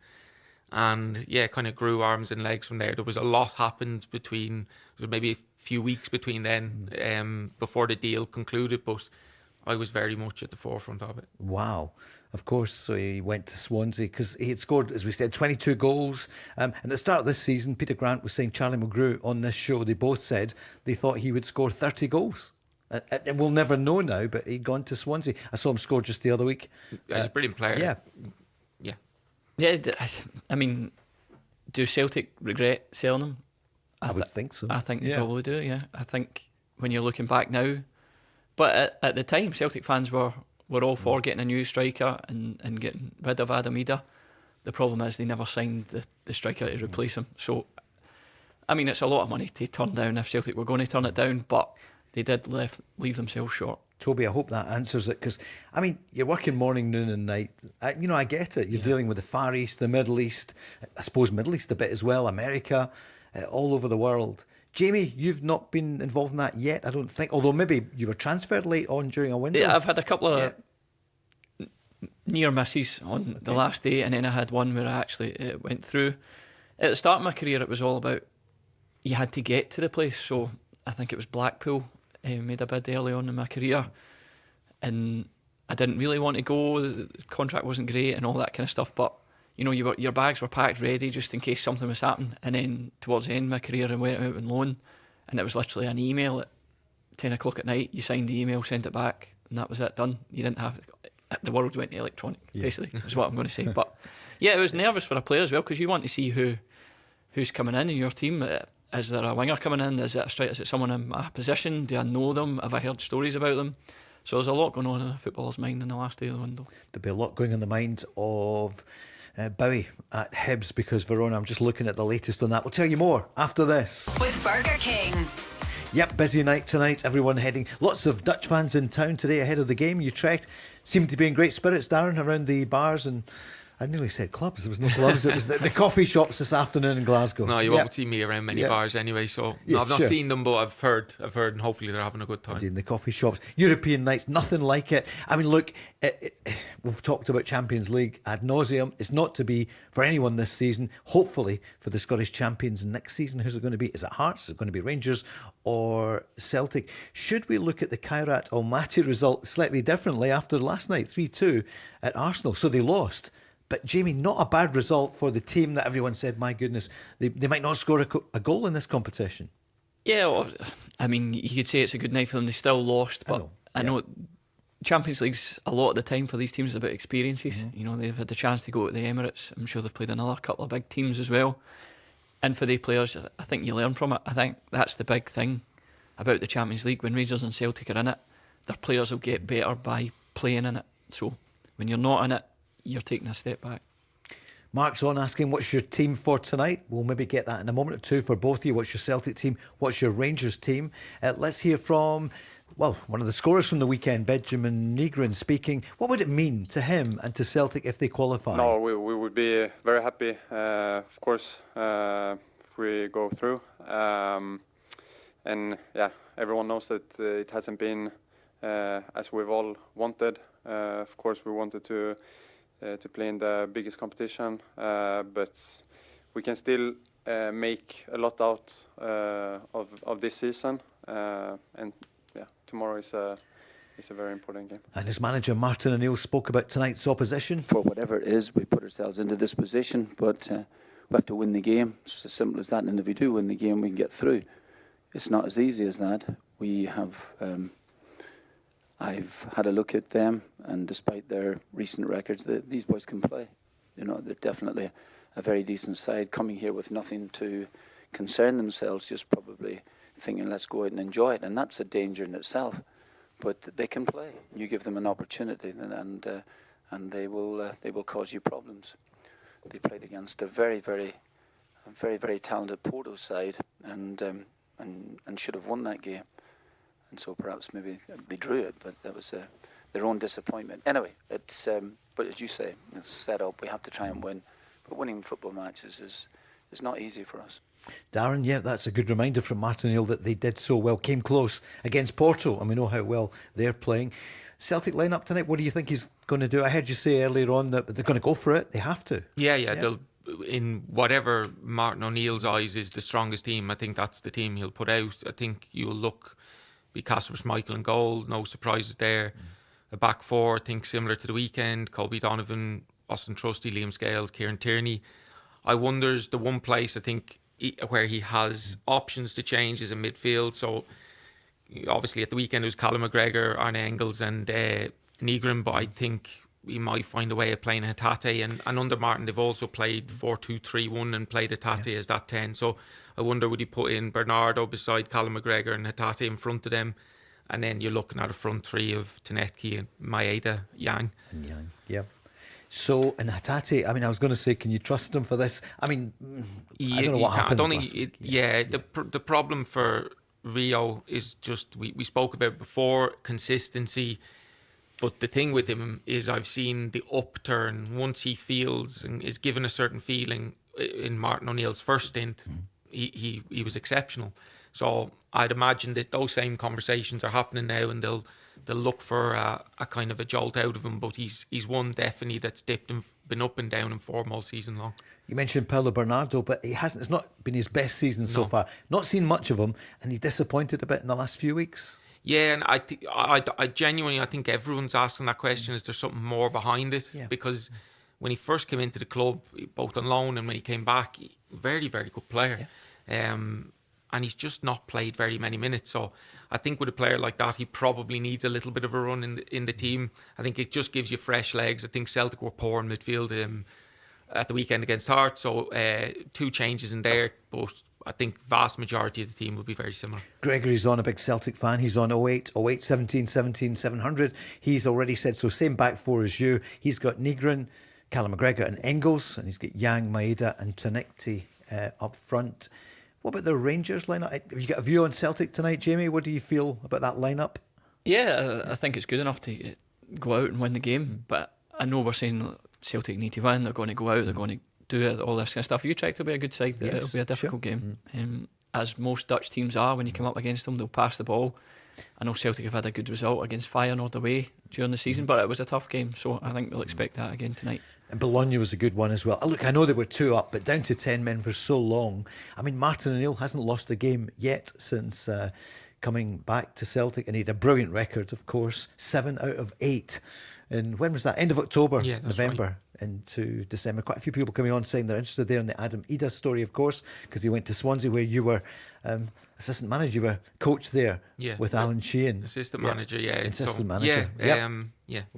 S4: And kind of grew arms and legs from there. There was a lot happened there was maybe a few weeks between then, before the deal concluded, but I was very much at the forefront of it.
S2: Wow. Of course, so he went to Swansea because he had scored, as we said, 22 goals. And at the start of this season, Peter Grant was saying Charlie Mulgrew on this show, they both said they thought he would score 30 goals. And we'll never know now, but he'd gone to Swansea. I saw him score just the other week.
S4: He's a brilliant player.
S2: Yeah.
S3: Yeah, I mean, do Celtic regret selling him?
S2: I would think so.
S3: I think they probably do, yeah. I think when you're looking back now, but at the time, Celtic fans were all for getting a new striker and getting rid of Adam Ida. The problem is they never signed the striker to replace him. So, I mean, it's a lot of money to turn down if Celtic were going to turn it down, but they did leave themselves short.
S2: Toby, I hope that answers it, because, I mean, you're working morning, noon and night. I get it. You're dealing with the Far East, the Middle East, I suppose Middle East a bit as well, America, all over the world. Jamie, you've not been involved in that yet, I don't think, although maybe you were transferred late on during a window.
S3: Yeah, I've had a couple of near misses on the last day, and then I had one where I actually went through. At the start of my career, it was all about you had to get to the place, so I think it was Blackpool. Made a bid early on in my career, and I didn't really want to go. The contract wasn't great and all that kind of stuff, but your bags were packed ready just in case something was happening. And then towards the end of my career, I went out on loan, and it was literally an email at 10 o'clock at night. You signed the email, sent it back, and that was it, done. You didn't have the world went electronic, basically, is what I'm going to say. But yeah, it was nervous for a player as well, because you want to see who's coming in your team. Is there a winger coming in? Is it a striker? Is it someone in my position? Do I know them? Have I heard stories about them? So there's a lot going on in a footballer's mind in the last day of the window. There'll
S2: be a lot going on in the mind of Bowie at Hibs, because Verona, I'm just looking at the latest on that. We'll tell you more after this.
S1: With Burger King.
S2: Yep, busy night tonight. Everyone heading. Lots of Dutch fans in town today ahead of the game. Utrecht seem to be in great spirits, Darren, around the bars and... I nearly said clubs. There was no clubs. It was the coffee shops this afternoon in Glasgow.
S4: No, you won't see me around many bars anyway. So I've not seen them, but I've heard, and hopefully they're having a good time.
S2: Indeed, in the coffee shops, European nights, nothing like it. I mean, look, we've talked about Champions League ad nauseum. It's not to be for anyone this season. Hopefully for the Scottish champions next season. Who's it going to be? Is it Hearts? Is it going to be Rangers or Celtic? Should we look at the Kairat Almaty result slightly differently after last night, 3-2 at Arsenal? So they lost. But Jamie, not a bad result for the team that everyone said, my goodness, they might not score a goal in this competition.
S3: Yeah, well, I mean, you could say it's a good night for them. They still lost, but I know Champions League's a lot of the time for these teams about experiences. Mm-hmm. They've had the chance to go to the Emirates. I'm sure they've played another couple of big teams as well. And for the players, I think you learn from it. I think that's the big thing about the Champions League. When Rangers and Celtic are in it, their players will get better by playing in it. So when you're not in it, you're taking a step back.
S2: Mark's on asking, what's your team for tonight? We'll maybe get that in a moment or two for both of you. What's your Celtic team? What's your Rangers team? Let's hear from, one of the scorers from the weekend, Benjamin Nygren, speaking. What would it mean to him and to Celtic if they qualify?
S10: No, we would be very happy, of course, if we go through. And everyone knows that it hasn't been as we've all wanted. Of course, we wanted to play in the biggest competition, but we can still make a lot out of this season, and tomorrow is a very important game.
S2: And his manager Martin O'Neill spoke about tonight's opposition.
S7: For whatever it is, we put ourselves into this position, but we have to win the game. It's as simple as that, and if we do win the game, we can get through. It's not as easy as that. We have... I've had a look at them, and despite their recent records, these boys can play. They're definitely a very decent side, coming here with nothing to concern themselves, just probably thinking, let's go out and enjoy it. And that's a danger in itself. But they can play. You give them an opportunity, and they will cause you problems. They played against a very, very talented Porto side, and should have won that game. And so perhaps maybe they drew it, but that was their own disappointment. Anyway, it's but as you say, it's set up. We have to try and win. But winning football matches is not easy for us.
S2: Darren, yeah, that's a good reminder from Martin O'Neill that they did so well, came close against Porto, and we know how well they're playing. Celtic lineup tonight, what do you think he's going to do? I heard you say earlier on that they're going to go for it. They have to.
S4: Yeah. They'll, in whatever Martin O'Neill's eyes is the strongest team, I think that's the team he'll put out. I think you'll be Kasper Schmeichel in goal, no surprises there. A back four, I think similar to the weekend, Colby Donovan, Austin Trusty, Liam Scales, Kieran Tierney. I wonders the one place I think where he has options to change is in midfield. So obviously at the weekend it was Callum McGregor, Arne Engels and Nygren, but I think he might find a way of playing Hatate, and under Martin they've also played 4-2-3-1 and played Hatate as that 10. So I wonder would he put in Bernardo beside Callum McGregor and Hatate in front of them, and then you're looking at a front three of Tanetki and Maeda, Yang.
S2: And Yang, yeah. So, and Hatate, I mean, I was going to say, can you trust him for this? I mean, I don't know what happened.
S4: I don't think, the problem for Rio is just, we spoke about before, consistency. But the thing with him is I've seen the upturn once he feels and is given a certain feeling. In Martin O'Neill's first stint, he was exceptional. So I'd imagine that those same conversations are happening now, and they'll look for a kind of a jolt out of him. But he's one definitely that's dipped and been up and down in form all season long. You mentioned Paulo Bernardo, but it's not been his best season so far. Not seen much of him, and he's disappointed a bit in the last few weeks. Yeah, and I genuinely think everyone's asking that question. Is there something more behind it? Yeah. Because when he first came into the club, both on loan and when he came back, very, very good player. Yeah. And he's just not played very many minutes. So I think with a player like that, he probably needs a little bit of a run in the team. I think it just gives you fresh legs. I think Celtic were poor in midfield at the weekend against Hearts. So 2 changes in there, but I think vast majority of the team will be very similar. Gregory's on, a big Celtic fan. He's on 08, 17, 17, 700. He's already said so. Same back four as you. He's got Nygren, Callum McGregor and Engels, and he's got Yang, Maeda and Tanekti up front. What about the Rangers lineup? Have you got a view on Celtic tonight, Jamie? What do you feel about that lineup?
S3: Yeah, I think it's good enough to go out and win the game, but I know we're saying Celtic need to win. They're going to go out, they're going to do it, all this kind of stuff. Utrecht will be a good side, but it'll be a difficult game. As most Dutch teams are, when you come up against them, they'll pass the ball. I know Celtic have had a good result against Feyenoord away during the season, but it was a tough game, so I think we'll expect that again tonight. And Bologna was a good one as well. Look, I know they were 2 up, but down to 10 men for so long. I mean, Martin O'Neill hasn't lost a game yet since coming back to Celtic, and he had a brilliant record, of course, 7 out of 8. And when was that? End of October, November into December. Quite a few people coming on saying they're interested there in the Adam Ida story, of course, because he went to Swansea, where you were assistant manager, you were coach there with Alan Sheehan.
S4: Assistant manager,
S2: Assistant manager.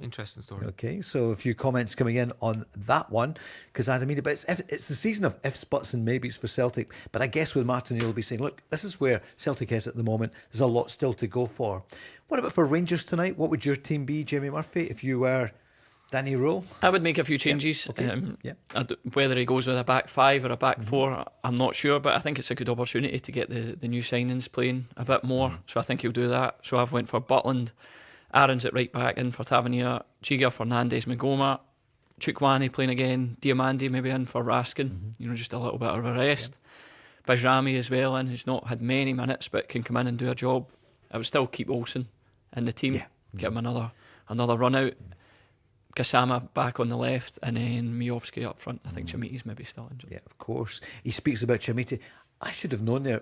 S4: Interesting story.
S2: Okay, so a few comments coming in on that one, because Adam Ida, but it's the season of ifs, buts and maybes for Celtic. But I guess with Martin, he'll be saying, look, this is where Celtic is at the moment. There's a lot still to go for. What about for Rangers tonight? What would your team be, Jamie Murphy, if you were Danny Rowe?
S3: I would make a few changes. Whether he goes with a back 5 or a back 4, I'm not sure, but I think it's a good opportunity to get the new signings playing a bit more. So I think he'll do that. So I've went for Butland, Aaron's at right back, in for Tavernier, Chiga, Fernandes, Magoma, Chukwani playing again, Diamandi maybe in for Raskin, just a little bit of a rest. Bajrami as well, and who's not had many minutes but can come in and do a job. I would still keep Olsen in the team, get him another run out. Kasama back on the left, and then Miovski up front. I think Chamiti's maybe still injured.
S2: Yeah, of course. He speaks about Chamiti. I should have known there.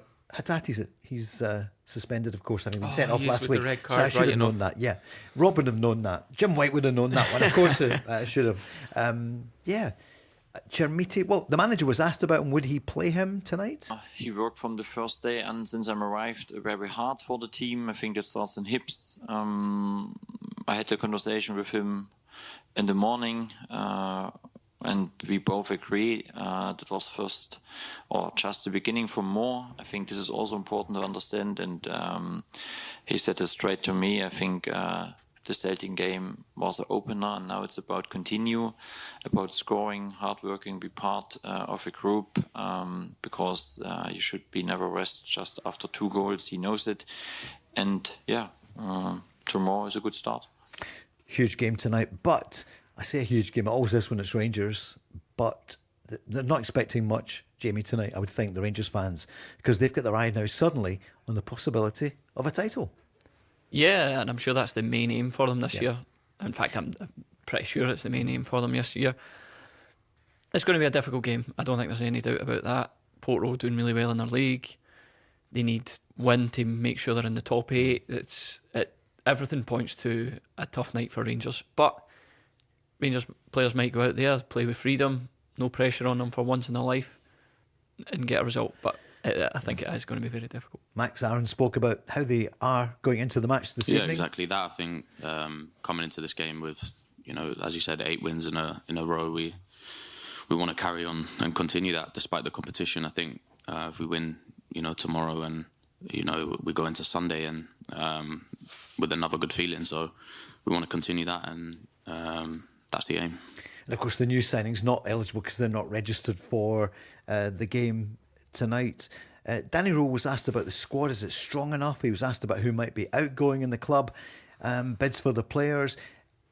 S2: He's suspended, of course, having been sent off last week. So I should have known that. Yeah, Rob would have known that. Jim White would have known that one. Of course, I should have. Chermiti. Well, the manager was asked about him. Would he play him tonight?
S5: He worked from the first day, and since I arrived, very hard for the team. I think it starts in hips. I had a conversation with him in the morning, and we both agree that was first or just the beginning for more. I think this is also important to understand, and he said it straight to me. I think the Celtic game was an opener, and now it's about continue, about scoring, hard working, be part of a group, because you should be never rest just after 2 goals. He knows it, and tomorrow is a good start.
S2: Huge game tonight, but I say a huge game. It always is when it's Rangers, but they're not expecting much, Jamie, tonight, I would think, the Rangers fans, because they've got their eye now suddenly on the possibility of a title.
S3: Yeah, and I'm sure that's the main aim for them this year. In fact, I'm pretty sure it's the main aim for them this year. It's going to be a difficult game. I don't think there's any doubt about that. Porto doing really well in their league. They need win to make sure they're in the top 8. Everything points to a tough night for Rangers. But Rangers players might go out there, play with freedom, no pressure on them for once in their life, and get a result. But I think it is going to be very difficult. Max
S2: Aaron spoke about how they are going into the match this evening.
S8: Yeah, exactly that. I think coming into this game with, as you said, 8 wins in a row, we want to carry on and continue that despite the competition. I think if we win, tomorrow, and we go into Sunday and with another good feeling. So we want to continue that, and that's the aim.
S2: And of course, the new signings not eligible because they're not registered for the game tonight. Danny Rowe was asked about the squad. Is it strong enough? He was asked about who might be outgoing in the club, bids for the players.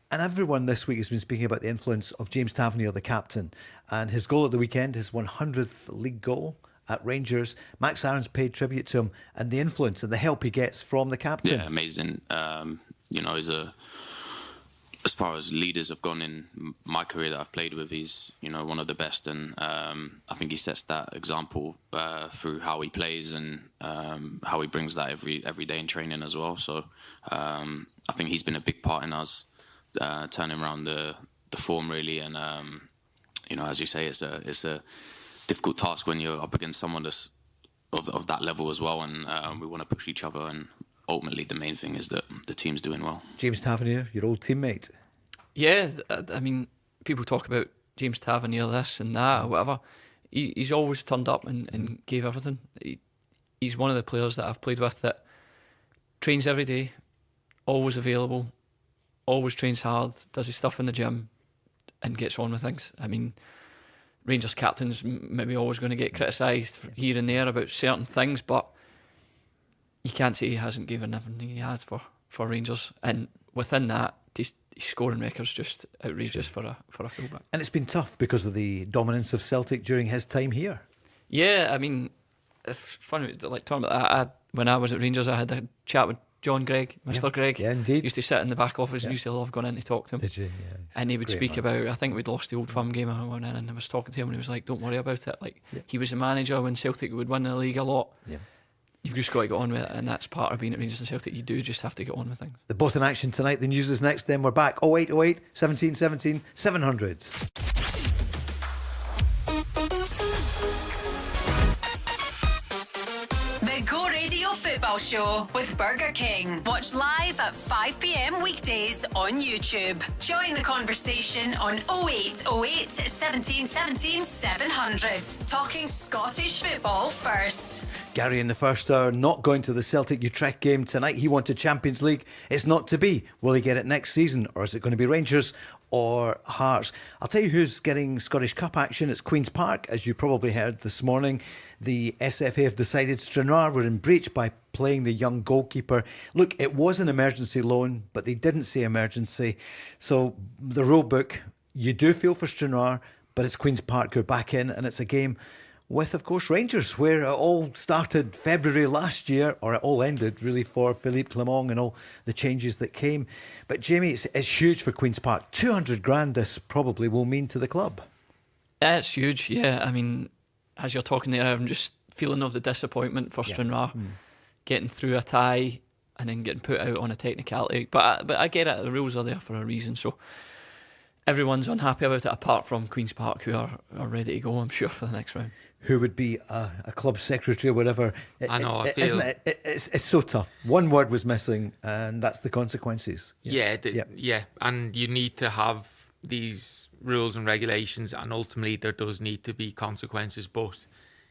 S2: And everyone this week has been speaking about the influence of James Tavernier, the captain, and his goal at the weekend, his 100th league goal at Rangers. Max Aaron's paid tribute to him and the influence and the help he gets from the captain.
S8: Yeah, amazing. As far as leaders have gone in my career that I've played with, he's one of the best, and I think he sets that example through how he plays and how he brings that every day in training as well. So I think he's been a big part in us turning around the form really, and as you say, it's a difficult task when you're up against someone that's of that level as well, and we want to push each other, and ultimately the main thing is that the team's doing well.
S2: James Tavernier, your old teammate.
S3: Yeah, I mean, people talk about James Tavernier this and that or whatever. He's always turned up and gave everything. He's one of the players that I've played with that trains every day, always available, always trains hard, does his stuff in the gym and gets on with things. I mean, Rangers captains maybe always going to get criticised here and there about certain things, but you can't say he hasn't given everything he has for Rangers, and within that, his scoring record's just outrageous for a fullback.
S2: And it's been tough because of the dominance of Celtic during his time here.
S3: Yeah, I mean, it's funny, like talking about that. When I was at Rangers, I had a chat with John Gregg, Mr. Gregg.
S2: Yeah, indeed.
S3: Used to sit in the back office and used to love going in to talk to him.
S2: Did you? Yeah.
S3: And he would speak about, I think we'd lost the Old Firm game and I went in and I was talking to him and he was like, don't worry about it. Like, he was a manager when Celtic would win the league a lot. Yeah. You've just got to get on with it, and that's part of being at Rangers and Celtic. You do just have to get on with things.
S2: They're both in action tonight. The news is next, then we're back. 0808 17 17 700.
S1: The Go Radio Football Show with Burger King. Watch live at 5 p.m. weekdays on YouTube. Join the conversation on 0808 17 17 700. Talking Scottish football first.
S2: Gary in the first hour, not going to the Celtic Utrecht game tonight. He wanted Champions League. It's not to be. Will he get it next season, or is it going to be Rangers or Hearts? I'll tell you who's getting Scottish Cup action. It's Queen's Park, as you probably heard this morning. The SFA have decided Stranraer were in breach by playing the young goalkeeper. Look, it was an emergency loan, but they didn't say emergency. So the rule book, you do feel for Stranraer, but it's Queen's Park who are back in, and it's a game with, of course, Rangers, where it all started February last year, or it all ended, really, for Philippe Clement and all the changes that came. But, Jamie, it's huge for Queen's Park. 200 grand this probably will mean to the club.
S3: It's huge, yeah. I mean, as you're talking there, I'm just feeling of the disappointment for Stranraer, getting through a tie and then getting put out on a technicality. But I get it, the rules are there for a reason, so everyone's unhappy about it, apart from Queen's Park, who are ready to go, I'm sure, for the next round.
S2: Who would be a club secretary or whatever.
S4: I know, I feel...
S2: Isn't it? It's so tough. One word was missing, and that's the consequences.
S4: Yeah, and you need to have these rules and regulations, and ultimately there does need to be consequences. But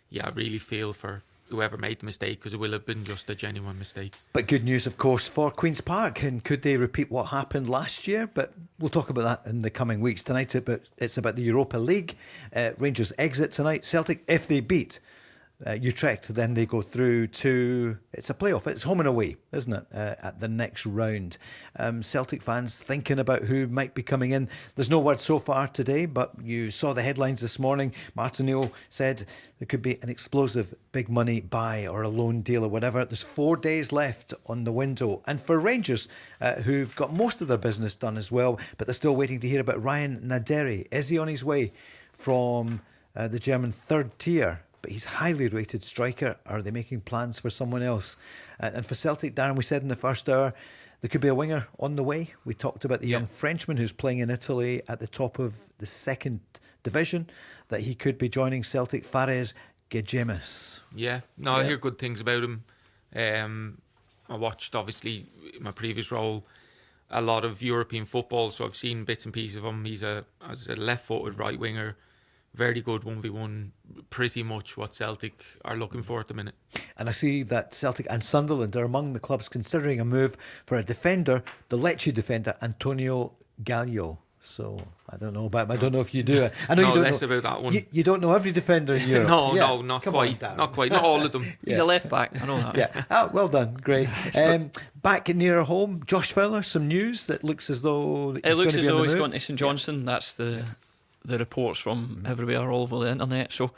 S4: yeah, I really feel for whoever made the mistake, because it will have been just a genuine mistake.
S2: But good news, of course, for Queen's Park. And could they repeat what happened last year? But we'll talk about that in the coming weeks. Tonight, it's about the Europa League. Rangers exit tonight. Celtic, if they beat Utrecht, then they go through to, it's a playoff. It's home and away, isn't it, at the next round. Celtic fans thinking about who might be coming in. There's no word so far today, but you saw the headlines this morning. Martin O'Neill said there could be an explosive big money buy or a loan deal or whatever. There's 4 days left on the window. And for Rangers, who've got most of their business done as well, but they're still waiting to hear about Ryan Naderi. Is he on his way from the German third tier? But he's highly rated striker. Are they making plans for someone else? And for Celtic, Darren, we said in the first hour, there could be a winger on the way. We talked about the young Frenchman who's playing in Italy at the top of the second division, that he could be joining Celtic, Fares Gejemis.
S4: I hear good things about him. I watched, obviously, in my previous role, a lot of European football, so I've seen bits and pieces of him. He's as a left-footed right winger. Very good 1v1, pretty much what Celtic are looking for at the minute.
S2: And I see that Celtic and Sunderland are among the clubs considering a move for a defender, the Lecce defender, Antonio Gallio. So I don't know about him. I don't know if you do. I know
S4: no,
S2: you don't
S4: less
S2: know.
S4: about that one.
S2: You don't know every defender in Europe.
S4: No, not quite. Not quite. Not all of them.
S3: He's a left back. I know that.
S2: Yeah. Well done. Great. Back near home, Josh Fowler. Some news that looks as though
S3: it looks as though he's
S2: move.
S3: going to St Johnstone. That's the reports from everywhere, all over the internet. So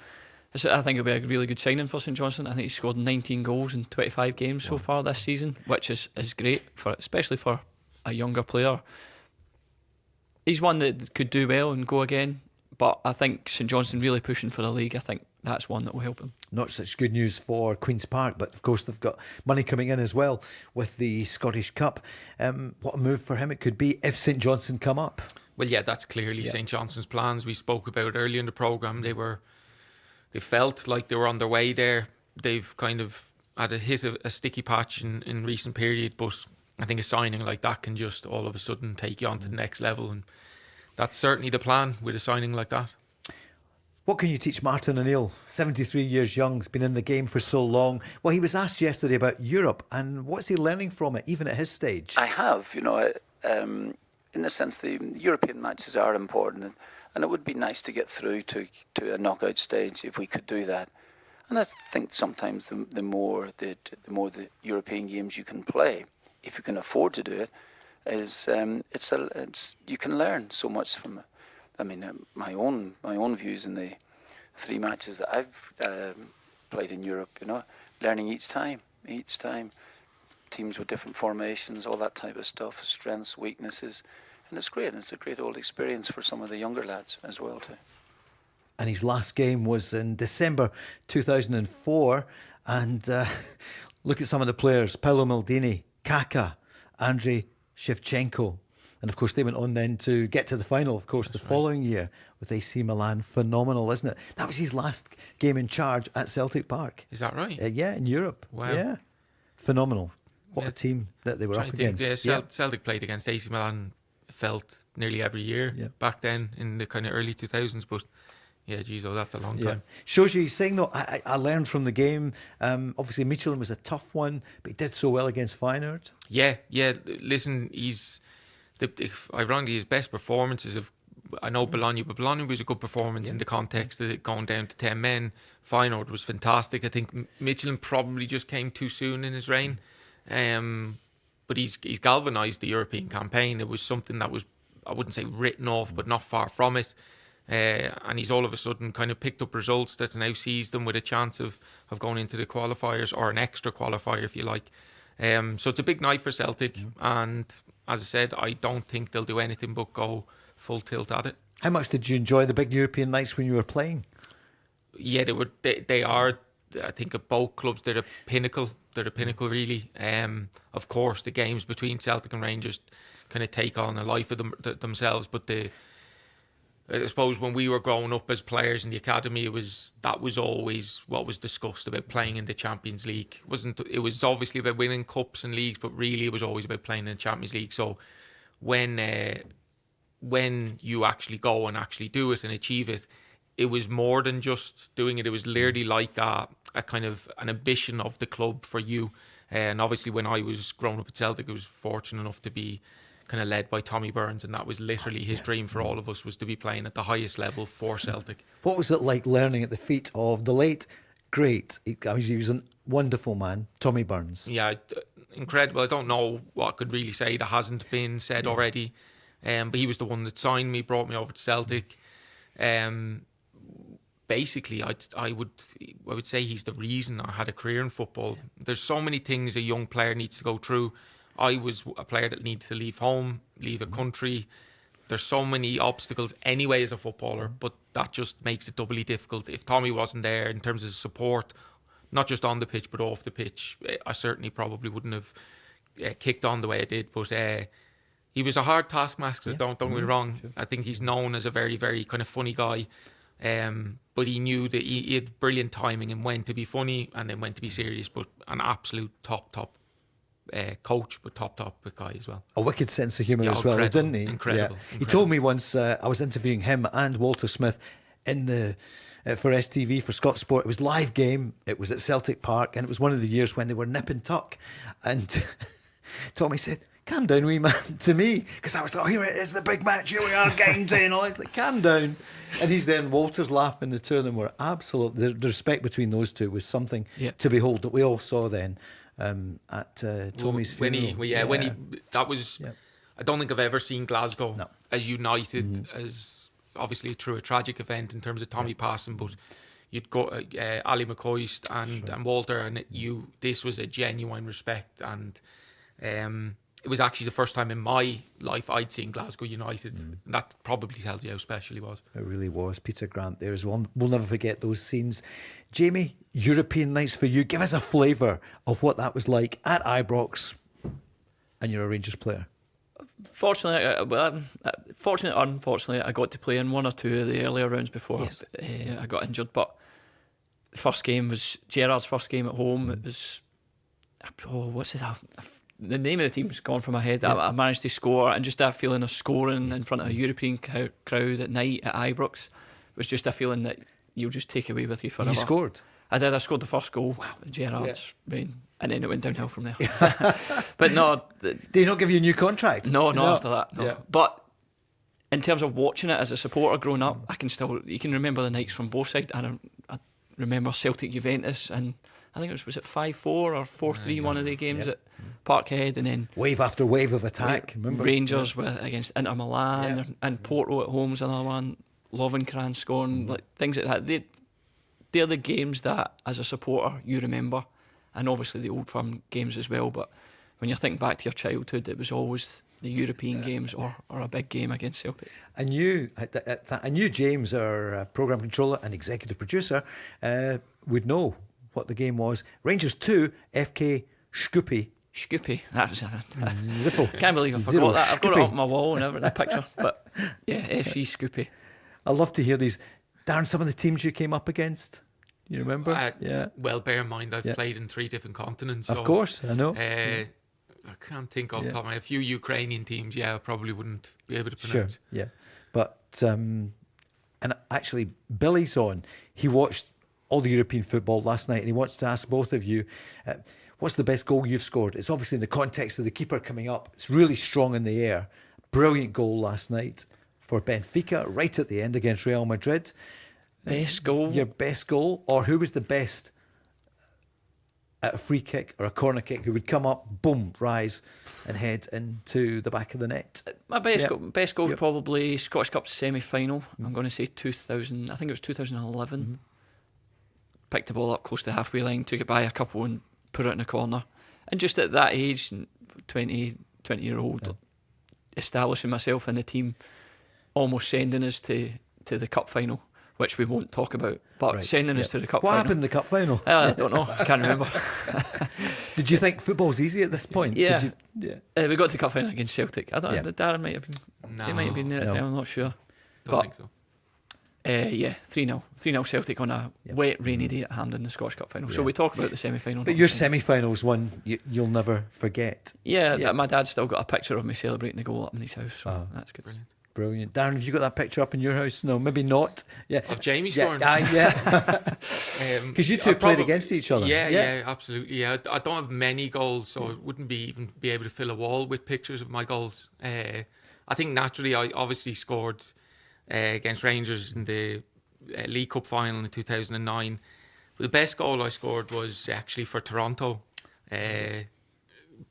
S3: I think it'll be a really good signing for St Johnstone. I think he's scored 19 goals in 25 games so far this season, which is great, especially for a younger player. He's one that could do well and go again, but I think St Johnstone really pushing for the league. I think that's one that will help him.
S2: Not such good news for Queen's Park, but of course they've got money coming in as well with the Scottish Cup. What a move for him it could be if St Johnstone come up.
S4: Well, yeah, that's clearly St Johnstone's plans. We spoke about earlier in the programme. They felt like they were on their way there. They've kind of had a sticky patch in recent period, but I think a signing like that can just all of a sudden take you on to the next level, and that's certainly the plan with a signing like that.
S2: What can you teach Martin O'Neill? 73 years young, he's been in the game for so long. Well, he was asked yesterday about Europe, and what's he learning from it, even at his stage?
S7: I have, in the sense the European matches are important, and it would be nice to get through to a knockout stage if we could do that. And I think sometimes the more the European games you can play, if you can afford to do it, is you can learn so much from it. I mean, my own views in the 3 matches that I've played in Europe, learning each time. Teams with different formations, all that type of stuff, strengths, weaknesses, and it's great. And it's a great old experience for some of the younger lads as well too.
S2: And his last game was in December 2004, and look at some of the players: Paolo Maldini, Kaka, Andrei Shevchenko, and of course they went on then to get to the final, of course, following year with AC Milan. Phenomenal, isn't it? That was his last game in charge at Celtic Park.
S4: Is that right?
S2: Yeah, in Europe.
S4: Wow.
S2: Yeah, phenomenal. What a team that they were up against.
S4: Celtic played against AC Milan, felt nearly every year back then in the kind of early 2000s, but that's a long time.
S2: Shows you, he's saying, though, I learned from the game. Obviously, Michelin was a tough one, but he did so well against Feyenoord.
S4: Yeah. Listen, ironically, his best performances of, I know Bologna, but Bologna was a good performance in the context of it going down to 10 men. Feyenoord was fantastic. I think Michelin probably just came too soon in his reign. But he's galvanised the European campaign. It was something that was, I wouldn't say written off, but not far from it. And he's all of a sudden kind of picked up results that now sees them with a chance of going into the qualifiers, or an extra qualifier if you like. So it's a big night for Celtic, and as I said, I don't think they'll do anything but go full tilt at it.
S2: How much did you enjoy the big European nights when you were playing?
S4: Yeah, they are. I think at both clubs they're the pinnacle. They're the pinnacle, really. Of course, the games between Celtic and Rangers kind of take on a life of themselves. But I suppose when we were growing up as players in the academy, that was always what was discussed about playing in the Champions League. It was obviously about winning cups and leagues, but really it was always about playing in the Champions League. So when when you actually go and actually do it and achieve it, it was more than just doing it. It was literally like a kind of an ambition of the club for you. And obviously when I was growing up at Celtic, I was fortunate enough to be kind of led by Tommy Burns, and that was literally his dream for all of us, was to be playing at the highest level for Celtic.
S2: What was it like learning at the feet of the late, great, he was a wonderful man, Tommy Burns?
S4: Yeah, incredible. I don't know what I could really say that hasn't been said already. But he was the one that signed me, brought me over to Celtic. Basically, I would say he's the reason I had a career in football. There's so many things a young player needs to go through. I was a player that needed to leave home, leave a country. There's so many obstacles anyway as a footballer, but that just makes it doubly difficult. If Tommy wasn't there in terms of support, not just on the pitch but off the pitch, I certainly probably wouldn't have kicked on the way I did. But he was a hard taskmaster, don't get me wrong. Sure. I think he's known as a very, very kind of funny guy. But he knew that he had brilliant timing and when to be funny and then when to be serious, but an absolute top coach, but top guy as well.
S2: A wicked sense of humour as well, didn't he?
S4: Incredible.
S2: He told me once, I was interviewing him and Walter Smith in the for STV, for Scott Sport. It was live game, it was at Celtic Park, and it was one of the years when they were nip and tuck, and Tommy said, "Calm down, wee man," to me, because I was like, "Oh, here it is, the big match, here we are, game day," and all. He's like, "Calm down," and he's then Walter's laughing. The two of them were absolutely, the respect between those two was something to behold that we all saw then at Tommy's funeral.
S4: That was. I don't think I've ever seen Glasgow as united as, obviously through a tragic event in terms of Tommy passing, but you'd go Ali McCoist and Walter, and this was a genuine respect, and it was actually the first time in my life I'd seen Glasgow united. And that probably tells you how special he was.
S2: It really was. Peter Grant there as well. We'll never forget those scenes. Jamie, European nights for you. Give us a flavour of what that was like at Ibrox, and you're a Rangers player.
S3: Fortunately, unfortunately, I got to play in one or two of the earlier rounds before I got injured. But the first game was Gerrard's first game at home. It was, the name of the team's gone from my head. I managed to score, and just that feeling of scoring in front of a European crowd at night at Ibrox was just a feeling that you'll just take away with you forever.
S2: You scored?
S3: I did. I scored the first goal. Wow. Gerrard's reign, and then it went downhill from there. But no,
S2: did he not give you a new contract?
S3: No, after that. No. Yeah. But in terms of watching it as a supporter growing up, you can remember the nights from both sides. I remember Celtic Juventus, and I think was it 5-4 or 4-3 one of the games at Parkhead, and then
S2: wave after wave of attack. Remember
S3: Rangers were against Inter Milan, and Porto at home was another one. Lovenkrands scoring, like things like that. They're the games that, as a supporter, you remember, and obviously the Old Firm games as well. But when you're thinking back to your childhood, it was always the European games or a big game against Celtic.
S2: And you, James, our programme controller and executive producer, would know what the game was. Rangers 2, FK Scoopy.
S3: That was
S2: Zippo.
S3: Can't believe I forgot that. I've got it up on my wall and everything, a picture. But yeah, FC Scoopy.
S2: I love to hear these. Darren, some of the teams you came up against, you remember?
S4: Well, bear in mind I've played in 3 different continents.
S2: Of course, I know.
S4: I can't think off the top of my head. A few Ukrainian teams, I probably wouldn't be able to pronounce.
S2: Sure, yeah. But, and actually, Billy's on. He watched all the European football last night, and he wants to ask both of you, what's the best goal you've scored? It's obviously in the context of the keeper coming up. It's really strong in the air. Brilliant goal last night for Benfica, right at the end against Real Madrid.
S3: Best goal?
S2: Your best goal? Or who was the best at a free kick or a corner kick who would come up, boom, rise and head into the back of the net?
S3: My best goal was probably Scottish Cup semi-final. I'm going to say 2000, I think it was 2011. Picked the ball up close to the halfway line, took it by a couple and put it in the corner. And just at that age, 20-year-old, establishing myself in the team, almost sending us to the cup final, which we won't talk about, but sending us to the cup final.
S2: What happened in the cup final?
S3: I don't know. I can't remember.
S2: Did you think football's easy at this point?
S3: Yeah. We got to the cup final against Celtic. I don't know. Darren might have been. No. He might have been there at the time. I'm not sure.
S4: Don't think so.
S3: 3-0. 3-0 Celtic on a wet, rainy day at Hampden in the Scottish Cup final. So we talk about the semi-final.
S2: But your semi-final's one you'll never forget.
S3: Yeah, my dad's still got a picture of me celebrating the goal up in his house. So that's good.
S4: Brilliant.
S2: Brilliant. Darren, have you got that picture up in your house? No, maybe not. Yeah.
S4: Of Jamie
S2: Yeah,
S4: scoring?
S2: yeah. Because you two played against each other.
S4: Yeah, absolutely. Yeah, I don't have many goals, so I wouldn't even be able to fill a wall with pictures of my goals. I think naturally I obviously scored against Rangers in the League Cup final in 2009. But the best goal I scored was actually for Toronto.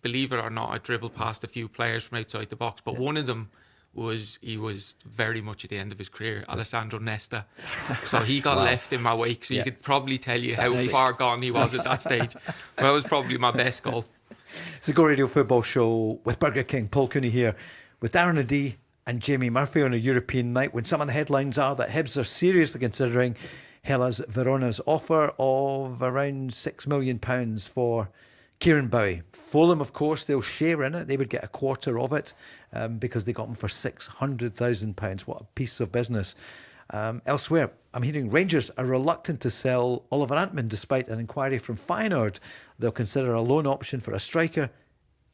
S4: Believe it or not, I dribbled past a few players from outside the box, but one of them was very much at the end of his career, Alessandro Nesta. So he got left in my wake, so you could probably tell you how far gone he was at that stage. But that was probably my best goal.
S2: It's the Go Radio Football Show with Burger King. Paul Cooney here with Darren O'Dea and Jamie Murphy on a European night, when some of the headlines are that Hibs are seriously considering Hellas Verona's offer of around £6 million for Kieran Bowie. Fulham, of course, they'll share in it. They would get a quarter of it because they got him for £600,000. What a piece of business. Elsewhere, I'm hearing Rangers are reluctant to sell Oliver Antman despite an inquiry from Feyenoord. They'll consider a loan option for a striker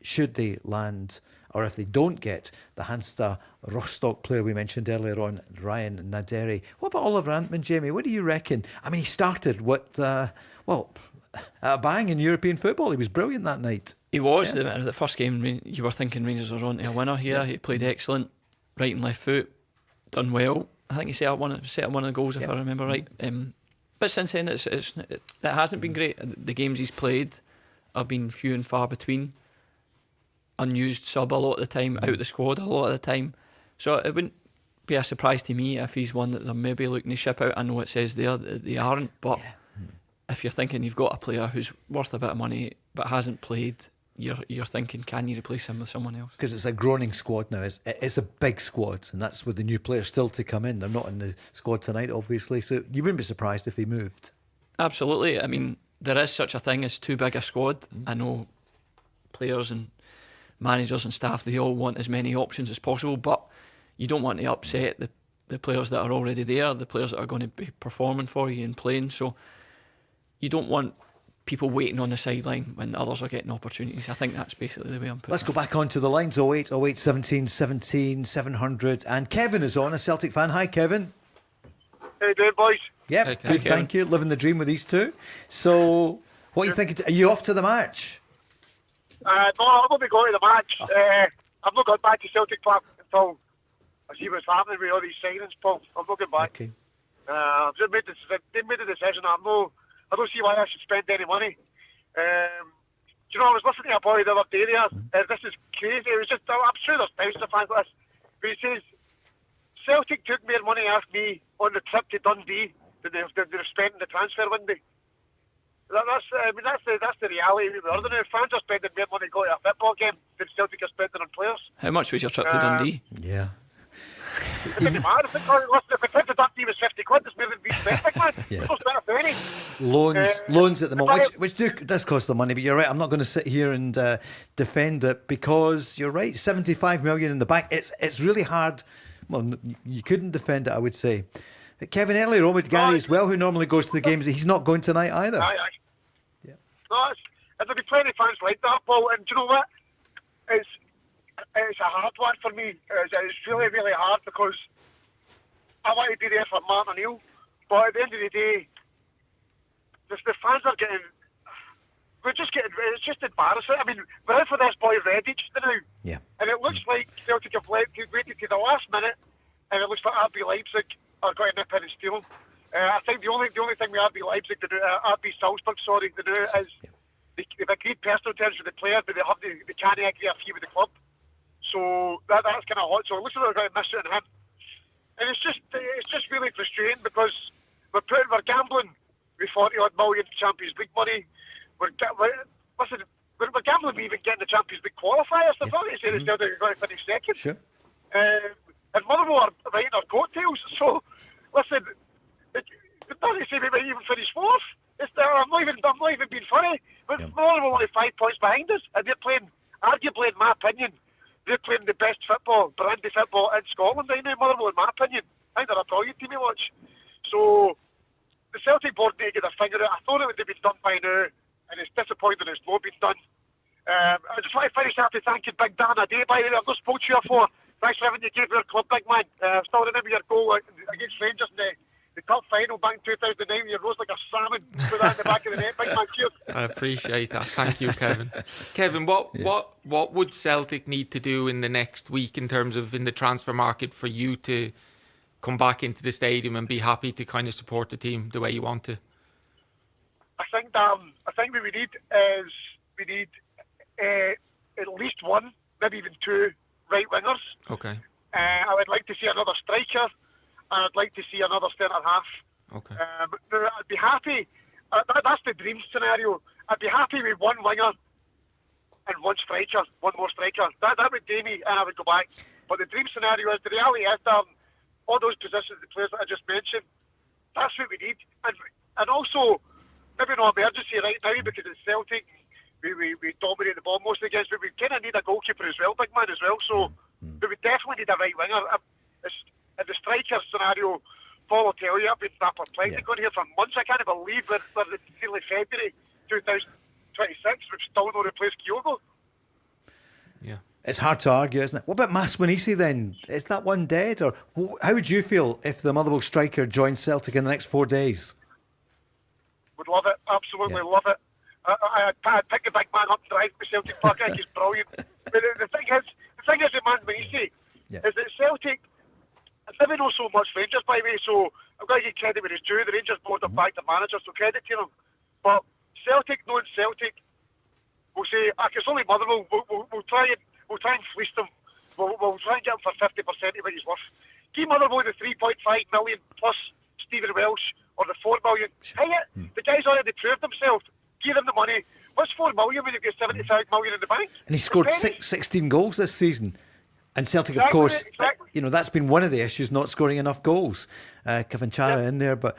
S2: should they land, or if they don't get the Hansa Rostock player we mentioned earlier on, Ryan Naderi. What about Oliver Antman, Jamie? What do you reckon? I mean, he started a bang in European football. He was brilliant that night.
S3: He was. The first game, you were thinking Rangers were on to a winner here. He played excellent, right and left foot, done well. I think he set up one of the goals, if I remember right. But since then, it hasn't been great. The games he's played have been few and far between. Unused sub a lot of the time, out the squad a lot of the time. So it wouldn't be a surprise to me if he's one that they're maybe looking to ship out. I know it says there that they aren't, but if you're thinking you've got a player who's worth a bit of money but hasn't played, you're thinking, can you replace him with someone else?
S2: Because it's a groaning squad now. It's a big squad, and that's with the new players still to come in. They're not in the squad tonight, obviously, so you wouldn't be surprised if he moved.
S3: Absolutely. I mean, there is such a thing as too big a squad. I know players and managers and staff, they all want as many options as possible, but you don't want to upset the players that are already there, the players that are going to be performing for you and playing. So you don't want people waiting on the sideline when others are getting opportunities. I think that's basically the way I'm putting it.
S2: Let's go back onto the lines. 08 08 17 17 700, and Kevin is on, a Celtic fan. Hi, Kevin.
S11: How you doing, boys?
S2: Yep, good, thank you. Living the dream with these two. So what are you thinking? Are you off to the match?
S11: No, I'm going to be going to the match. I've not got back to Celtic Park until I see what's happening with all these signings, Paul. I'm not going back.
S2: Okay.
S11: I've just made the decision. I don't see why I should spend any money. Do you know, I was listening to a boy the other day there. This is crazy. It was just, I'm sure there's thousands of fans like this. But he says, Celtic took more money off me on the trip to Dundee than they've spent in the transfer window. That's the reality. Fans are spending more money going to a football game than Celtic are spending on players.
S3: How much was your trip to Dundee?
S2: Yeah.
S11: It doesn't matter. If the trip to Dundee was 50 quid, it's more than being spent, man. It's not spent a penny.
S2: Loans at the moment, which does cost the money, but you're right, I'm not going to sit here and defend it, because you're right, 75 million in the bank. It's really hard. Well, you couldn't defend it, I would say. Kevin, earlier on with Gary as well, who normally goes to the games, he's not going tonight either.
S11: Aye. Yeah. No, there'll be plenty of fans like that, Paul. And do you know what? It's a hard one for me. It's really, really hard, because I want to be there for Martin O'Neill, but at the end of the day, the fans are getting. It's just embarrassing. I mean, we're out for this boy Redditch now.
S2: Yeah.
S11: And it looks like Celtic have waited to the last minute, and it looks like RB Leipzig are going to nip in and steal him. I think the only thing with RB Leipzig, RB Salzburg, to do is they've agreed personal terms with the player, but they can't agree a fee with the club. So that's kind of hot. So it looks like they're going to miss it on him. And it's just really frustrating, because we're gambling with 40 odd million Champions League money. We're gambling with even getting the Champions League qualifiers. They've already said they're going to finish second.
S2: Sure.
S11: And Motherwell are riding our coattails. So, listen, it doesn't say we might even finish fourth. I'm not even being funny. But Motherwell are only 5 points behind us, and they're playing, arguably, in my opinion, they're playing the best football, brandy football in Scotland right now, Motherwell, in my opinion. I think they're a brilliant team to watch. So, the Celtic board need to get their finger out. I thought it would have been done by now, and it's disappointing it's not been done. I just want to finish after thanking Big Dan a day, by the way. I've not spoke to you before. Thanks for everything you gave your club, big man. Still remember your goal against Rangers in the cup final back in 2009. You rose like a salmon. Put that in the back of the net, big man. Cheers.
S4: I appreciate that. Thank you, Kevin. Kevin, what would Celtic need to do in the next week in terms of in the transfer market for you to come back into the stadium and be happy to kind of support the team the way you want to?
S11: I think what we need is at least one, maybe even two right wingers.
S4: Okay.
S11: I would like to see another striker, and I'd like to see another centre half.
S4: Okay.
S11: I'd be happy. That's the dream scenario. I'd be happy with one winger and one striker, one more striker. That would do me, and I would go back. But the dream scenario is, the reality is, all those positions, the players that I just mentioned, that's what we need. And also, maybe no emergency right now because it's Celtic. We dominate the ball most of the games, but we kind of need a goalkeeper as well, big man as well. So we would definitely need a right winger. In the striker scenario, Paul will tell you, I've been perplexed. Going here for months. I can't believe we're nearly February 2026. We've still not replaced Kyogo.
S4: Yeah.
S2: It's hard to argue, isn't it? What about Maswanisi then? Is that one dead? Or how would you feel if the Motherwell striker joined Celtic in the next 4 days?
S11: Would love it. Absolutely love it. I'd pick the big man up and drive to Celtic Park. I think he's brilliant. But the thing is with Maswanisi is that Celtic, I never know so much Rangers, by the way, so I've got to give credit where it's due. The Rangers board have backed the manager, so credit to them. But Celtic, knowing Celtic, will say, it's only Motherwell. We'll try and fleece them. We'll try and get him for 50% of what he's worth. Give Motherwell the 3.5 million plus Stephen Welsh, or the 4 million. Hey, the guy's already proved himself. Give him the money. What's 4 million when you've got 75 million in the bank?
S2: And he scored 16 goals this season. And Celtic, of course, that's been one of the issues, not scoring enough goals. Kevin Chara in there. But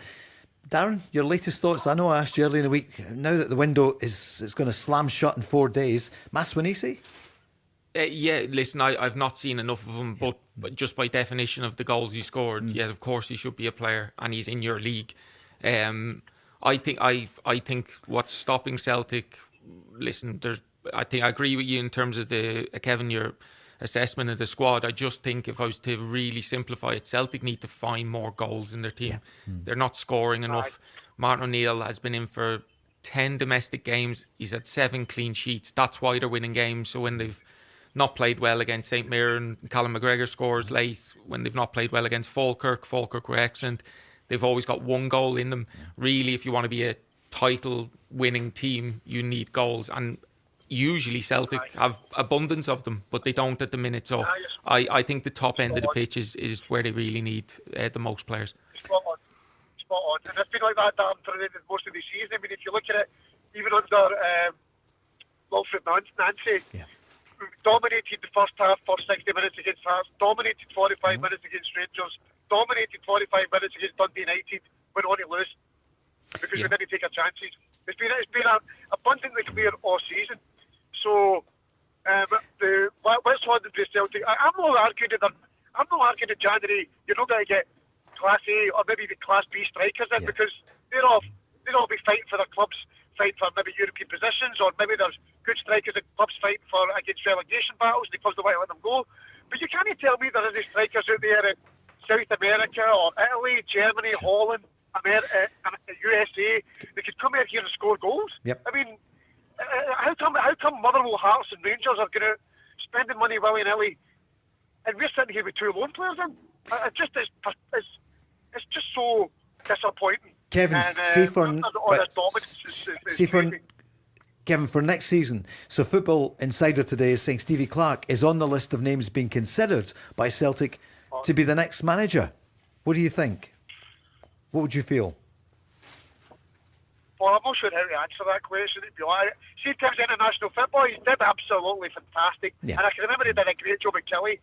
S2: Darren, your latest thoughts? I know I asked you earlier in the week. Now that the window is going to slam shut in 4 days, Maswanisi?
S4: Listen, I've not seen enough of him, but just by definition of the goals he scored, yes, of course he should be a player, and he's in your league. I think what's stopping Celtic. Listen, I agree with you in terms of Kevin, your assessment of the squad. I just think if I was to really simplify it, Celtic need to find more goals in their team. They're not scoring enough. Martin O'Neill has been in for 10 domestic games. He's had 7 clean sheets. That's why they're winning games. So when they've not played well against St Mirren, Callum McGregor scores late. When they've not played well against Falkirk were excellent. They've always got 1 goal in them. Really, if you want to be a title-winning team, you need goals. And usually Celtic have abundance of them, but they don't at the minute. So I think the top end of the pitch is where they really need the most players.
S11: Spot on. And it's been like that for most of the season. I mean, if you look at it, even under Wilfred Nancy, dominated the first half, first 60 minutes against Hearts, dominated 45 minutes against Rangers, dominated 45 minutes against Dundee United, went on to lose because we didn't take our chances. It's been abundantly clear all season. So the West London v Celtic, I'm not arguing that January you're not going to get Class A or maybe the Class B strikers in because they'll all be fighting for their clubs, fighting for maybe European positions, or maybe there's good strikers that clubs fight for against relegation battles because they want to let them go. But you can't tell me there are any strikers out there in South America or Italy, Germany, Holland, America, USA. They could come out here and score goals. I mean, how come Motherwell, Hearts and Rangers are going to spending money willy-nilly and we're sitting here with 2 loan players in? It's just so disappointing.
S2: Kevin, Kevin, for next season, so Football Insider today is saying Stevie Clarke is on the list of names being considered by Celtic to be the next manager. What do you think? What would you feel?
S11: Well, I'm not sure how to answer that question. See, in terms of international football, he did absolutely fantastic. And I can remember he did a great job at Kelly.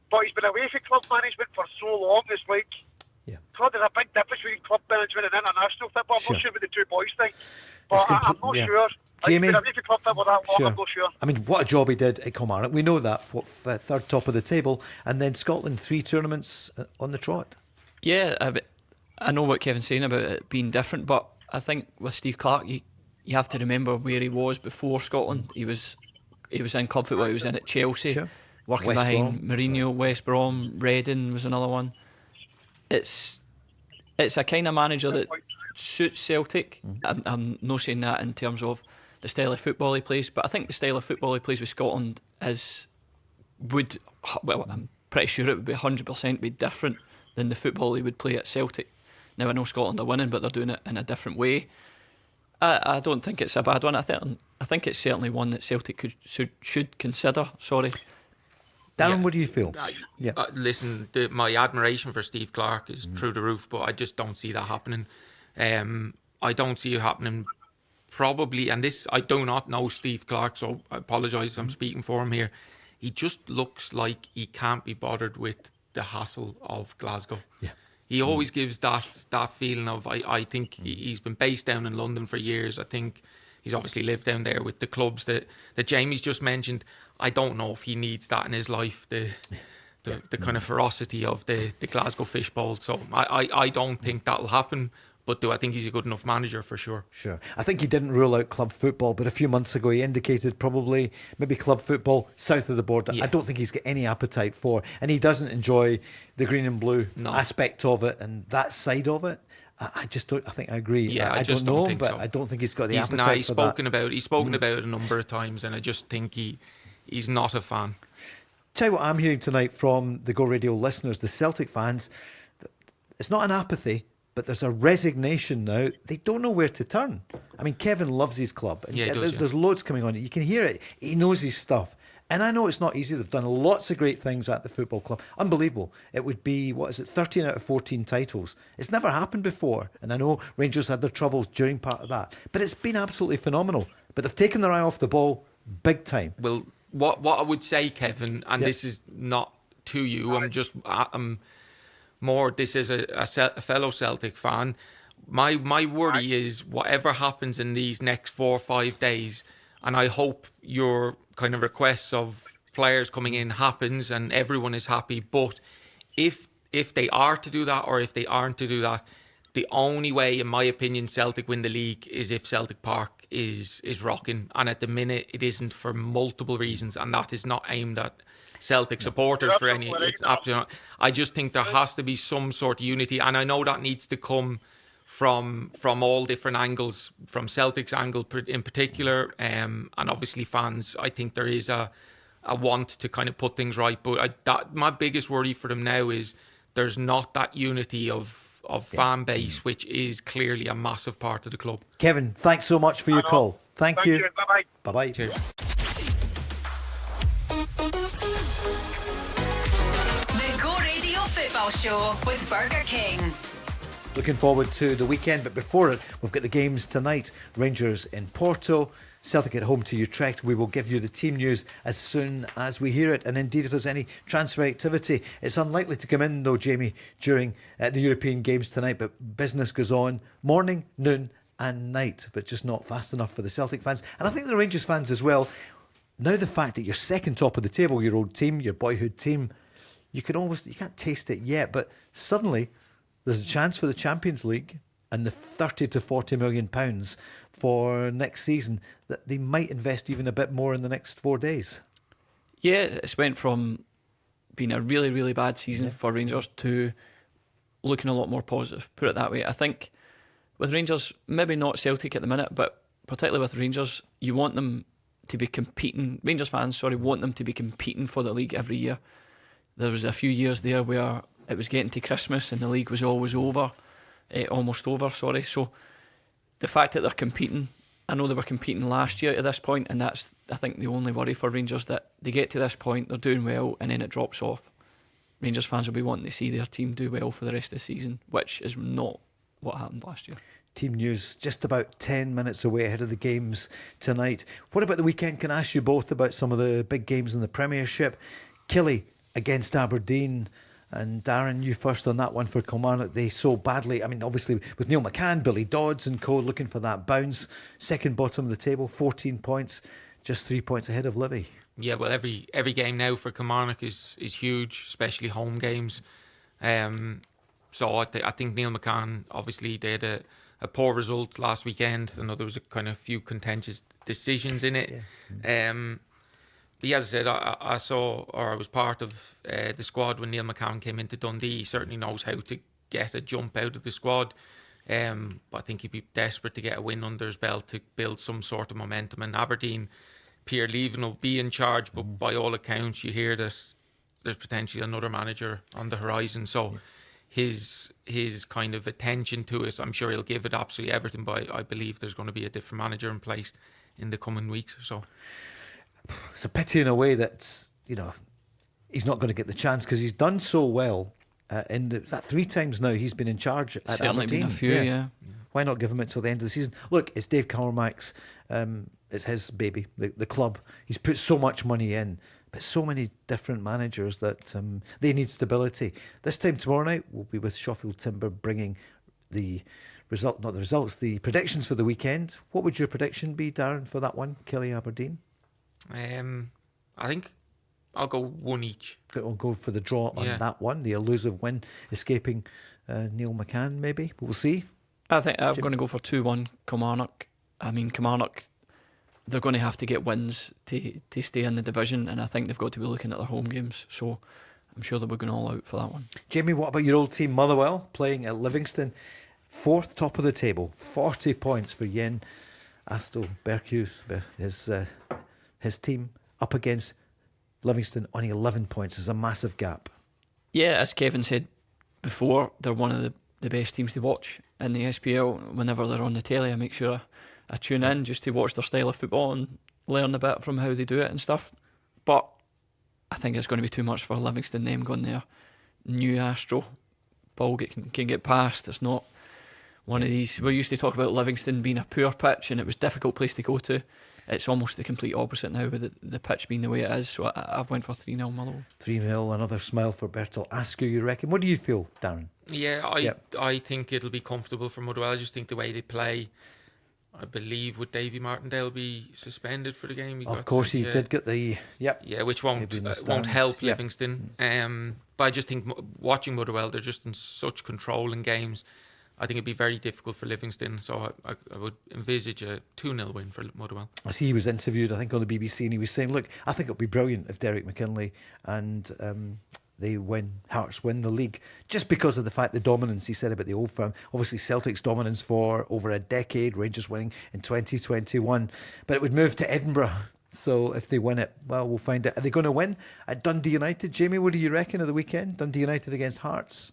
S11: But he's been away from club management for so long, it's like, God, there's a big difference between club management and international football. I'm not sure what the 2 boys think. But I'm not sure.
S2: Jamie,
S11: he's been away from club football that long, I'm not sure.
S2: I mean, what a job he did at Kilmarnock. We know that. Third top of the table. And then Scotland, 3 tournaments on the trot.
S3: Yeah, I know what Kevin's saying about it being different, but I think with Steve Clarke, you have to remember where he was before Scotland. He was in club football. He was in at Chelsea. working
S2: West
S3: behind
S2: Brom.
S3: Mourinho, West Brom, Reading was another one. It's a kind of manager that suits Celtic. I'm not saying that in terms of the style of football he plays, but I think the style of football he plays with Scotland I'm pretty sure it would be 100% be different than the football he would play at Celtic. Now I know Scotland are winning, but they're doing it in a different way. I don't think it's a bad one. I think it's certainly one that Celtic should consider. Sorry.
S2: Darren, what do you feel?
S4: Listen, my admiration for Steve Clarke is through the roof, but I just don't see that happening. I don't see it happening probably, and this, I do not know Steve Clarke, so I apologise if I'm speaking for him here. He just looks like he can't be bothered with the hassle of Glasgow. Yeah. He always gives that feeling of, I think he's been based down in London for years. I think he's obviously lived down there with the clubs that Jamie's just mentioned. I don't know if he needs that in his life, the kind of ferocity of the Glasgow fishbowl. So I don't think that'll happen. But do I think he's a good enough manager? For sure.
S2: Sure. I think he didn't rule out club football, but a few months ago he indicated probably maybe club football south of the border. Yeah. I don't think he's got any appetite for, and he doesn't enjoy the green and blue aspect of it and that side of it. I just don't. I think I agree.
S4: Yeah,
S2: I
S4: just
S2: don't know
S4: think
S2: him, but
S4: so.
S2: I don't think he's got the appetite
S4: he's
S2: for
S4: spoken
S2: that.
S4: He's spoken about it a number of times, and I just think he's not a fan.
S2: Tell you what I'm hearing tonight from the Go Radio listeners, the Celtic fans. It's not an apathy, but there's a resignation now. They don't know where to turn. I mean, Kevin loves his club. And
S4: yeah, he does,
S2: there's loads coming on. You can hear it. He knows his stuff. And I know it's not easy. They've done lots of great things at the football club. Unbelievable. It would be, 13 out of 14 titles. It's never happened before. And I know Rangers had their troubles during part of that. But it's been absolutely phenomenal. But they've taken their eye off the ball big time.
S4: Well, what I would say, Kevin, and this is not to you, I'm more, this is a fellow Celtic fan. My worry is whatever happens in these next 4 or 5 days, and I hope your kind of requests of players coming in happens and everyone is happy. But if they are to do that, or if they aren't to do that, the only way, in my opinion, Celtic win the league is if Celtic Park is rocking. And at the minute, it isn't, for multiple reasons, and that is not aimed at Celtic supporters for any. It's absolutely not. I just think there has to be some sort of unity, and I know that needs to come from all different angles, from Celtic's angle in particular, and obviously fans. I think there is a want to kind of put things right, but my biggest worry for them now is there's not that unity of fan base, which is clearly a massive part of the club.
S2: Kevin, thanks so much for your call. Thank you.
S11: Bye-bye.
S2: Bye-bye.
S4: Cheers.
S1: The Go Radio Football Show with Burger King.
S2: Looking forward to the weekend, but before it, we've got the games tonight. Rangers in Porto, Celtic at home to Utrecht. We will give you the team news as soon as we hear it. And indeed, if there's any transfer activity, it's unlikely to come in, though, Jamie, during the European games tonight. But business goes on morning, noon and night, but just not fast enough for the Celtic fans. And I think the Rangers fans as well. Now the fact that you're second top of the table, your old team, your boyhood team, you can't taste it yet, but suddenly there's a chance for the Champions League and the 30 to 40 million pounds for next season that they might invest even a bit more in the next 4 days.
S3: Yeah, it's went from being a really, really bad season for Rangers to looking a lot more positive, put it that way. I think with Rangers, maybe not Celtic at the minute, but particularly with Rangers, you want them to be competing. Rangers fans, want them to be competing for the league every year. There was a few years there where it was getting to Christmas and the league was always over, almost over. So the fact that they're competing, I know they were competing last year to this point, and that's, I think, the only worry for Rangers, that they get to this point, they're doing well, and then it drops off. Rangers fans will be wanting to see their team do well for the rest of the season, which is not what happened last year.
S2: Team news just about 10 minutes away ahead of the games tonight. What about the weekend? Can I ask you both about some of the big games in the Premiership? Killie against Aberdeen. And Darren, you first on that one for Kilmarnock. They so badly, I mean, obviously with Neil McCann, Billy Dodds and co looking for that bounce. Second bottom of the table, 14 points, just 3 points ahead of Livy.
S4: Yeah, well, every game now for Kilmarnock is huge, especially home games. So I think Neil McCann, obviously they had a poor result last weekend. I know there was a kind of few contentious decisions in it. Yeah. as I said, I saw, or I was part of the squad when Neil McCann came into Dundee. He certainly knows how to get a jump out of the squad. But I think he'd be desperate to get a win under his belt to build some sort of momentum. And Aberdeen, Pierre Leaven will be in charge, but by all accounts, you hear that there's potentially another manager on the horizon. So his kind of attention to it, I'm sure he'll give it absolutely everything. But I believe there's going to be a different manager in place in the coming weeks or so.
S2: It's a pity in a way that, you know, he's not going to get the chance because he's done so well. Is that 3 times now he's been in charge at
S3: Certainly
S2: Aberdeen?
S3: been a few, yeah.
S2: Why not give him it till the end of the season? Look, it's Dave Cormack's, it's his baby, the club. He's put so much money in, but so many different managers that they need stability. This time tomorrow night, we'll be with Sheffield Timber bringing the the predictions for the weekend. What would your prediction be, Darren, for that one, Killie Aberdeen?
S4: I think I'll go 1 each.
S2: I'll go for the draw on that one, the elusive win, escaping Neil McCann, maybe. We'll see.
S3: I think I'm going to go for 2-1 Kilmarnock. I mean, Kilmarnock, they're going to have to get wins to stay in the division, and I think they've got to be looking at their home games, so I'm sure they'll be going all out for that one. Jamie,
S2: what about your old team Motherwell, playing at Livingston? 4th, top of the table, 40 points for Yen Astle Berkus, his team, up against Livingston on 11 points. There's a massive gap.
S3: Yeah, as Kevin said before, they're one of the best teams to watch in the SPL. Whenever they're on the telly, I make sure I tune in just to watch their style of football and learn a bit from how they do it and stuff. But I think it's going to be too much for Livingston, them going there. New Astro, ball can get past. It's not one of these. We used to talk about Livingston being a poor pitch and it was a difficult place to go to. It's almost the complete opposite now with the pitch being the way it is. So I've went for 3-0 Motherwell.
S2: 3-0, another smile for Bertil Askew, you reckon? What do you feel, Darren?
S4: Yeah, I think it'll be comfortable for Motherwell. I just think the way they play, I believe, would Davy Martindale be suspended for the game?
S2: Of course, he did get the...
S4: Yeah, which won't help Livingston. But I just think watching Motherwell, they're just in such control in games. I think it'd be very difficult for Livingston, so I would envisage a 2-0 win for Motherwell. I
S2: see he was interviewed, I think, on the BBC, and he was saying, look, I think it'd be brilliant if Derek McKinlay and Hearts win the league, just because of the fact the dominance, he said about the Old Firm. Obviously, Celtic's dominance for over a decade, Rangers winning in 2021, but it would move to Edinburgh. So if they win it, well, we'll find out. Are they going to win at Dundee United? Jamie, what do you reckon of the weekend? Dundee United against Hearts?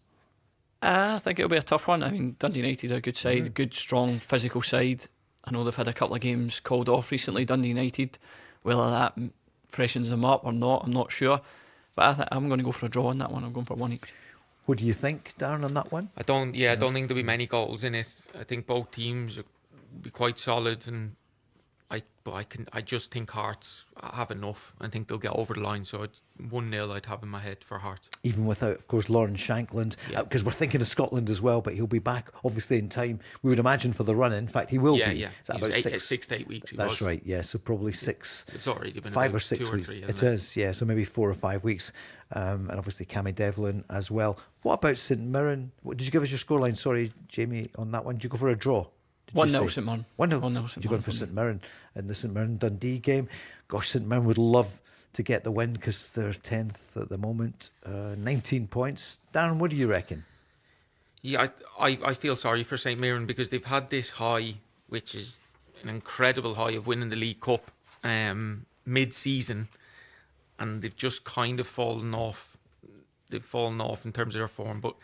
S3: I think it'll be a tough one. I mean, Dundee United are a good side, good, strong, physical side. I know they've had a couple of games called off recently, Dundee United. Whether that freshens them up or not, I'm not sure. But I'm going to go for a draw on that one. I'm going for 1 each.
S2: What do you think, Darren, on that one?
S4: I don't think there'll be many goals in it. I think both teams will be quite solid, and I just think Hearts have enough. I think they'll get over the line, so it's 1-0 I'd have in my head for Hearts.
S2: Even without, of course, Lawrence Shankland, because we're thinking of Scotland as well, but he'll be back, obviously, in time, we would imagine, for the run. In fact, he will be.
S4: Yeah.
S2: Is that about
S4: 6 to 8 weeks.
S2: That's right, yeah, so probably 6.
S4: It's already been
S2: 5 or 6
S4: 2 or
S2: weeks.
S4: 3,
S2: It is, yeah, so maybe 4 or 5 weeks. And obviously, Cammy Devlin as well. What about St Mirren? Did you give us your scoreline? Sorry, Jamie, on that one. Did you go for a draw?
S3: 1-0 St Mirren.
S2: 1-0. You're going for St Mirren in the St Mirren Dundee game. Gosh, St Mirren would love to get the win because they're 10th at the moment. 19 points. Darren, what do you reckon?
S4: Yeah, I feel sorry for St Mirren because they've had this high, which is an incredible high of winning the League Cup mid-season, and they've just kind of fallen off. They've fallen off in terms of their form, but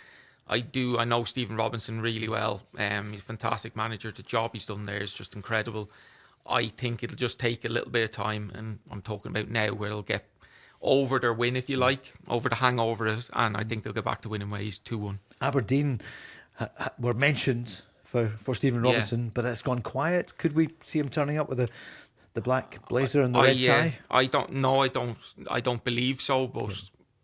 S4: I know Stephen Robinson really well. He's a fantastic manager. The job he's done there is just incredible. I think it'll just take a little bit of time, and I'm talking about now, where they'll get over their win, if you like, over the hangover, and I think they'll get back to winning ways. 2-1.
S2: Aberdeen were mentioned for Stephen Robinson, but it's gone quiet. Could we see him turning up with the black blazer and the red tie?
S4: I don't know. I don't believe so, but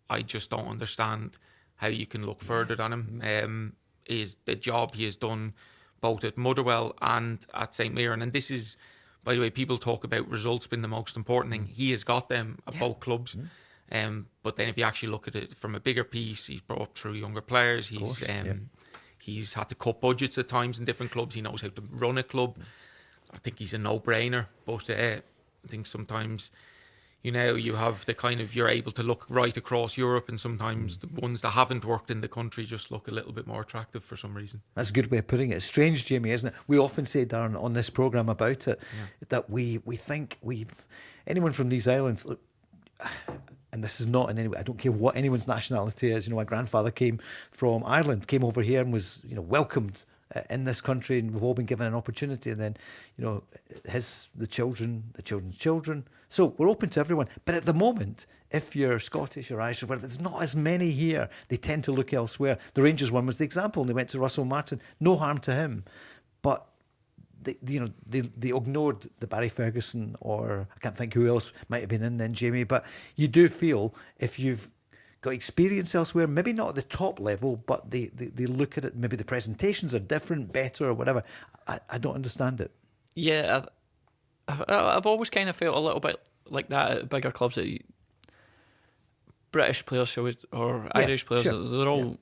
S4: I just don't understand how you can look further than him. Is the job he has done both at Motherwell and at St Mirren. And this is, by the way, people talk about results being the most important thing. He has got them at both clubs. But then if you actually look at it from a bigger piece, he's brought through younger players. He's had to cut budgets at times in different clubs. He knows how to run a club. I think he's a no-brainer. But I think sometimes you have the kind of, you're able to look right across Europe, and sometimes the ones that haven't worked in the country just look a little bit more attractive for some reason.
S2: That's a good way of putting it. It's strange, Jamie, isn't it? We often say, Darren, on this programme about it, that we think anyone from these islands, look, and this is not in any way, I don't care what anyone's nationality is. My grandfather came from Ireland, came over here and was, welcomed in this country, and we've all been given an opportunity. And then, the children's children. So we're open to everyone. But at the moment, if you're Scottish or Irish or whatever, there's not as many here. They tend to look elsewhere. The Rangers one was the example, and they went to Russell Martin. No harm to him, but they ignored the Barry Ferguson, or I can't think who else might have been in then, Jamie. But you do feel if you've got experience elsewhere, maybe not at the top level, but they look at it, maybe the presentations are different, better or whatever. I don't understand it.
S3: Yeah, I've always kind of felt a little bit like that at bigger clubs, that British players or Irish players, they're all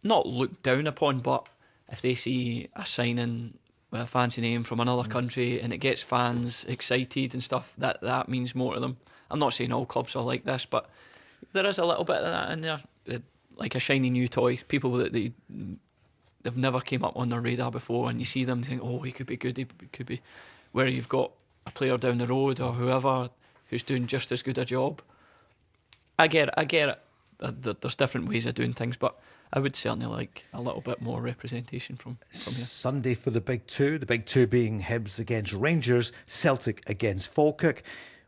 S3: not looked down upon, but if they see a signing with a fancy name from another country and it gets fans excited and stuff, that means more to them. I'm not saying all clubs are like this, but there is a little bit of that in there, like a shiny new toy. People that they've never came up on their radar before, and you see them, think, oh, he could be good, he could be. Where you've got a player down the road or whoever who's doing just as good a job. I get it. There's different ways of doing things, but I would certainly like a little bit more representation from here.
S2: Sunday for the big two being Hibs against Rangers, Celtic against Falkirk.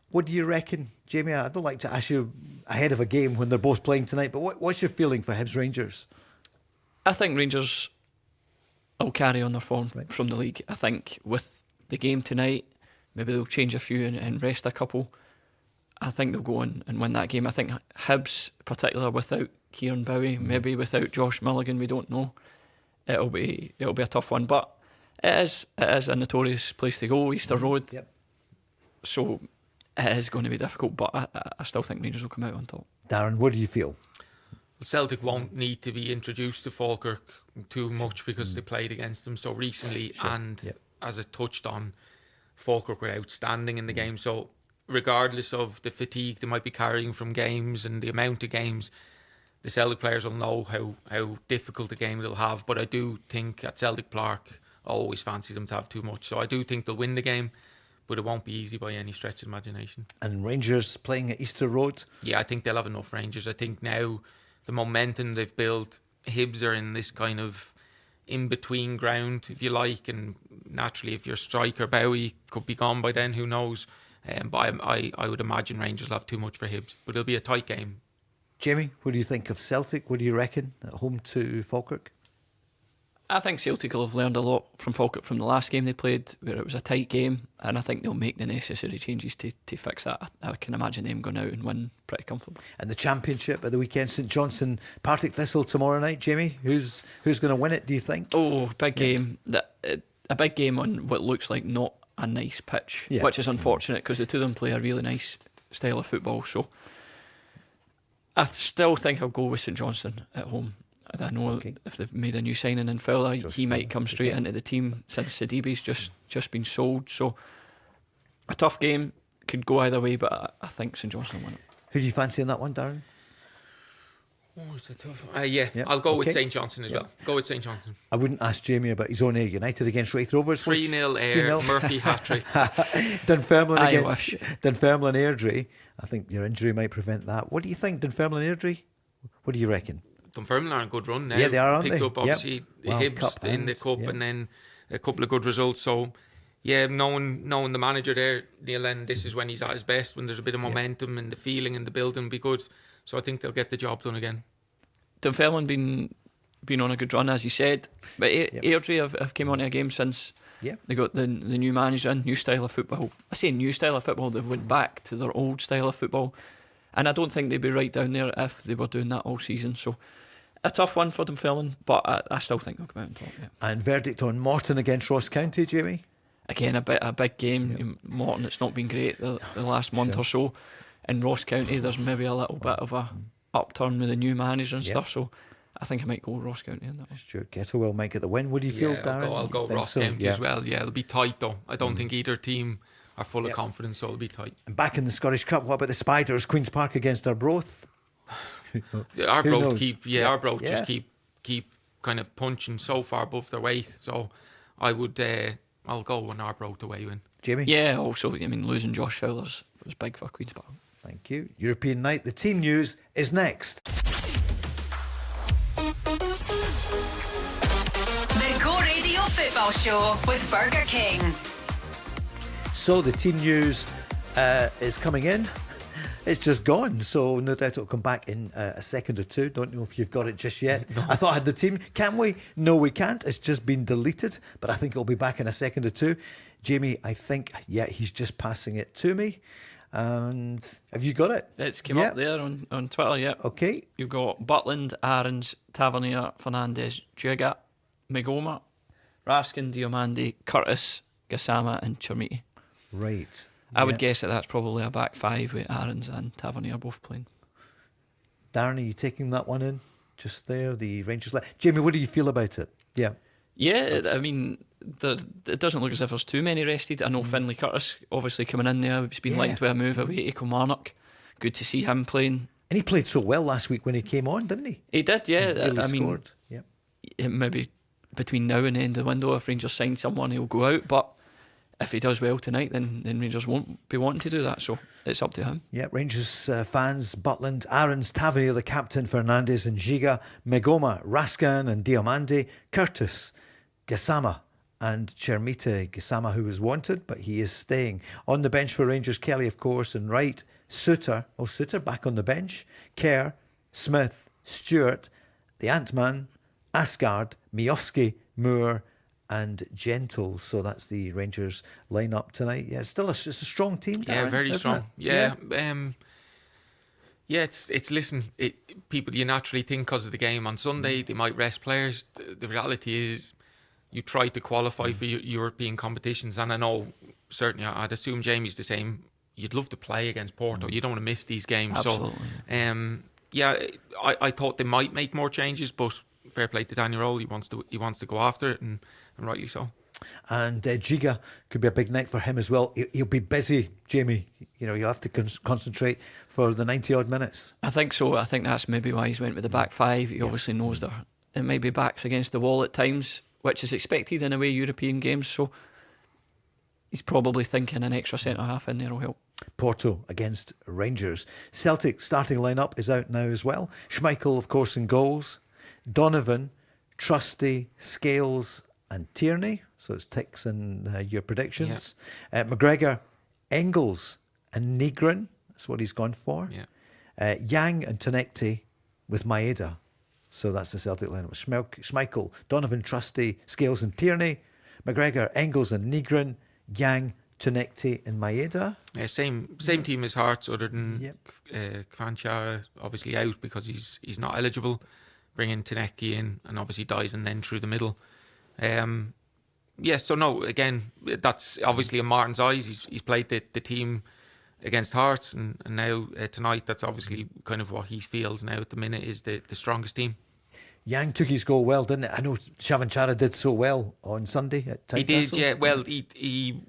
S2: What do you reckon, Jamie? I don't like to ask you ahead of a game when they're both playing tonight, but what's your feeling for Hibs Rangers?
S3: I think Rangers will carry on their form from the league. I think with the game tonight, maybe they'll change a few and rest a couple. I think they'll go on and win that game. I think Hibs, particularly without Kieran Bowie, maybe without Josh Mulligan, we don't know. It'll be a tough one, but it is a notorious place to go, Easter Road.
S2: Yep.
S3: So it is going to be difficult, but I still think Rangers will come out on top.
S2: Darren, what do you feel?
S4: Celtic won't need to be introduced to Falkirk too much because they played against them so recently, as I touched on, Falkirk were outstanding in the game. So regardless of the fatigue they might be carrying from games and the amount of games, the Celtic players will know how difficult a game they'll have. But I do think at Celtic Park, I always fancy them to have too much. So I do think they'll win the game, but it won't be easy by any stretch of imagination.
S2: And Rangers playing at Easter Road?
S4: Yeah, I think they'll have enough Rangers. I think now the momentum they've built, Hibs are in this kind of in-between ground, if you like, and naturally if your striker Bowie could be gone by then, who knows. But I would imagine Rangers will have too much for Hibs, but it'll be a tight game.
S2: Jamie, what do you think of Celtic? What do you reckon at home to Falkirk?
S3: I think Celtic will have learned a lot from Falkirk from the last game they played, where it was a tight game, and I think they'll make the necessary changes to fix that. I can imagine them going out and win pretty comfortably. And
S2: the Championship at the weekend, St Johnstone, Partick Thistle tomorrow night. Jamie, who's going to win it, do you think?
S3: Oh, big game. A big game on what looks like not a nice pitch, which is unfortunate because the two of them play a really nice style of football. So I still think I'll go with St Johnstone at home. I know if they've made a new signing in Fowler, he might come straight into the team since Sidibe's just been sold. So a tough game, could go either way, but I think St Johnstone will win it.
S2: Who do you fancy in that one, Darren?
S4: Oh, it's a tough one. I'll go with St Johnstone as well. Go with St Johnstone.
S2: I wouldn't ask Jamie about his own Ayr United against Wraith Rovers.
S4: 3-0 Ayr, Murphy hat-trick.
S2: Dunfermline against Dunfermline Airdrie. I think your injury might prevent that. What do you think, Dunfermline Airdrie? What do you reckon?
S4: Dunfermline are on a good run now.
S2: Yeah, they are, aren't
S4: Picked
S2: they?
S4: Up obviously the Hibs in the Cup and then a couple of good results. So yeah, knowing the manager there, Neil Lennon, this is when he's at his best, when there's a bit of momentum and the feeling and the building be good. So I think they'll get the job done again.
S3: Dunfermline been on a good run, as you said, but Airdrie have came on to a game since they got the new manager in, new style of football. I say new style of football, they've went back to their old style of football, and I don't think they'd be right down there if they were doing that all season. So a tough one for Dunfermline, but I still think they'll come out on top. Yeah.
S2: And verdict on Morton against Ross County, Jamie?
S3: Again, a big game. Morton, it's not been great the last month or so. In Ross County, there's maybe a little bit of a upturn with the new manager and stuff. So I think I might go Ross County in that one.
S2: Stuart Kettlewell might get the win. What do you feel, Darren?
S4: I'll go Ross County as well. Yeah, it'll be tight though. I don't think either team full of confidence, so it'll be tight.
S2: And back in the Scottish Cup, what about the Spiders? Queen's Park against Arbroath.
S4: Arbroath just keep kind of punching so far above their weight. So I would, I'll go on Arbroath away win.
S2: Jamie?
S3: Yeah, also, I mean, losing Josh Fowler's was big for Queen's Park.
S2: Thank you. European night. The team news is next.
S1: The Go Radio Football Show with Burger King.
S2: So the team news is coming in. It's just gone, so no doubt it'll come back in a second or two. Don't know if you've got it just yet. No. I thought I had the team. Can we? No, we can't. It's just been deleted, but I think it'll be back in a second or two. Jamie, I think, he's just passing it to me. And have you got it?
S3: It's come up there on Twitter, yeah.
S2: Okay.
S3: You've got Butland, Aarons, Tavernier, Fernandez, Giga, Migoma, Raskin, Diomande, Curtis, Gassama and Chermiti.
S2: Right.
S3: I would guess that's probably a back five with Aarons and Tavernier both playing.
S2: Darren, are you taking that one in? Just there, the Rangers. Jamie, what do you feel about it? Yeah.
S3: Yeah, I mean, it doesn't look as if there's too many rested. I know Finlay Curtis obviously coming in there. It's been linked with a move away to Kilmarnock. Good to see him playing. And
S2: he played so well last week when he came on, didn't he?
S3: He did, yeah. I mean,
S2: scored. Yeah.
S3: Maybe between now and the end of the window, if Rangers sign someone, he'll go out. But if he does well tonight, then Rangers won't be wanting to do that. So it's up to him.
S2: Yeah, Rangers fans, Butland, Aarons, Tavernier, the captain, Fernandez and Giga, Migoma, Raskin and Diomande, Curtis, Gassama and Chermiti. Gassama, who was wanted, but he is staying. On the bench for Rangers, Kelly, of course, and Wright, Suter. Oh, Suter back on the bench. Kerr, Smith, Stewart, the Ant-Man, Asgard, Miofsky, Moore and Gentle. So that's the Rangers lineup tonight. Yeah, it's a strong team, Darren,
S4: yeah, very strong.
S2: Yeah.
S4: People you naturally think because of the game on Sunday they might rest players. The reality is you try to qualify for European competitions, and I know certainly I'd assume Jamie's the same. You'd love to play against Porto. You don't want to miss these games.
S3: Absolutely.
S4: So I thought they might make more changes, but fair play to Daniel Roll. He wants to go after it, and rightly so.
S2: And Giga could be a big night for him as well. He'll be busy, Jamie. You know, you'll have to concentrate for the 90 odd minutes.
S3: I think so. I think that's maybe why he's went with the back five. He obviously knows that it may be backs against the wall at times, which is expected in away European games. So he's probably thinking an extra centre half in there will help.
S2: Porto against Rangers. Celtic starting lineup is out now as well. Schmeichel, of course, in goals. Donovan, Trusty, Scales and Tierney. So it's ticks in your predictions. Yeah. McGregor, Engels and Negrin. That's what he's gone for.
S4: Yeah.
S2: Yang and Tonekti with Maeda. So that's the Celtic lineup. Schmeichel, Donovan, Trusty, Scales and Tierney. McGregor, Engels and Negrin. Yang, Tonekti and Maeda.
S4: Yeah, same team as Hearts, other than Kvanchara obviously out because he's not eligible. Bringing Tonekti in, and obviously Dyson then through the middle. So no, again, that's obviously in Martin's eyes. He's played the team against Hearts, and now tonight, that's obviously kind of what he feels now at the minute is the strongest team.
S2: Yang took his goal well, didn't it? I know Shavanchara did so well on Sunday at Tynecastle.
S4: He did, yeah. Well, he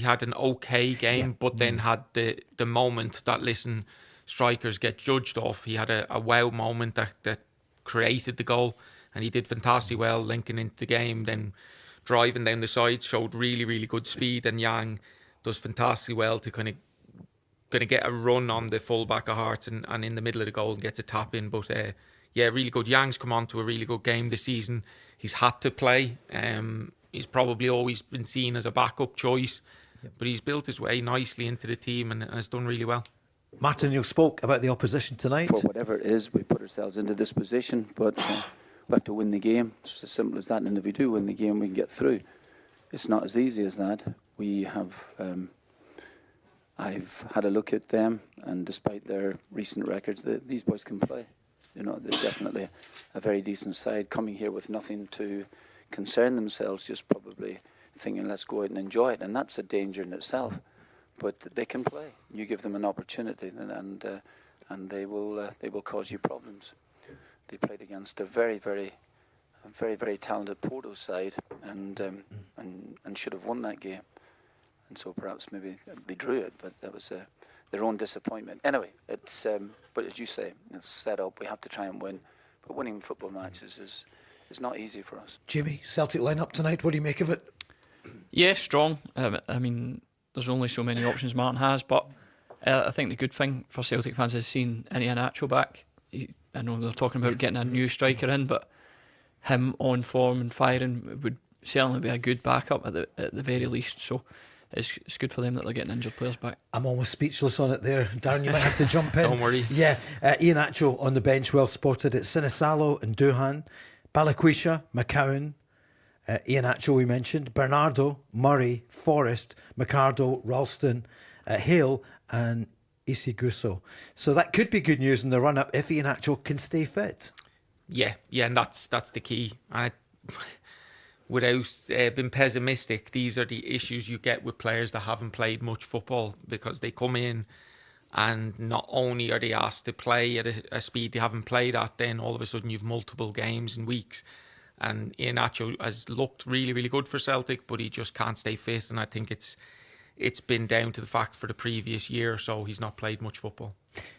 S4: had an okay game, but then had the moment that strikers get judged off. He had a wow moment that created the goal, and he did fantastic well linking into the game, then driving down the side, showed really, really good speed, and Yang does fantastic well to kind of get a run on the full back of Hearts and in the middle of the goal and gets a tap in. But really good. Yang's come on to a really good game this season. He's had to play. He's probably always been seen as a backup choice, but he's built his way nicely into the team and has done really well.
S2: Martin, you spoke about the opposition tonight.
S7: For whatever it is, we put ourselves into this position, but we have to win the game. It's as simple as that. And if we do win the game, we can get through. It's not as easy as that. We have. I've had a look at them, and despite their recent records, these boys can play. You know, they're definitely a very decent side, coming here with nothing to concern themselves, just probably thinking, let's go out and enjoy it. And that's a danger in itself. But they can play. You give them an opportunity, and they will cause you problems. They played against a very, very talented Porto side, and should have won that game. and so perhaps maybe they drew it, but that was their own disappointment. Anyway, it's but as you say, it's set up. We have to try and win, but winning football matches is not easy for us.
S2: Jamie, Celtic lineup tonight. What do you make of it?
S3: Yeah, strong. I mean, there's only so many options Martin has, but I think the good thing for Celtic fans is seeing Iheanacho back. I know they're talking about getting a new striker in, but him on form and firing would certainly be a good backup at the very least. So it's good for them that they're getting injured players back.
S2: I'm almost speechless on it there. Darren, you might have to jump in.
S4: Don't worry.
S2: Yeah, Iheanacho on the bench, well spotted. It's Sinisalo and Duhan, Balaquisha, McCowan, Iheanacho we mentioned, Bernardo, Murray, Forrest, McArdle, Ralston, Hale and Isiguso. So that could be good news in the run-up if Iheanacho can stay fit.
S4: Yeah, and that's the key. Without being pessimistic, these are the issues you get with players that haven't played much football, because they come in and not only are they asked to play at a speed they haven't played at, then all of a sudden you've multiple games in weeks. And Iheanacho has looked really, really good for Celtic, but he just can't stay fit. And I think it's been down to the fact for the previous year or so he's not played much football.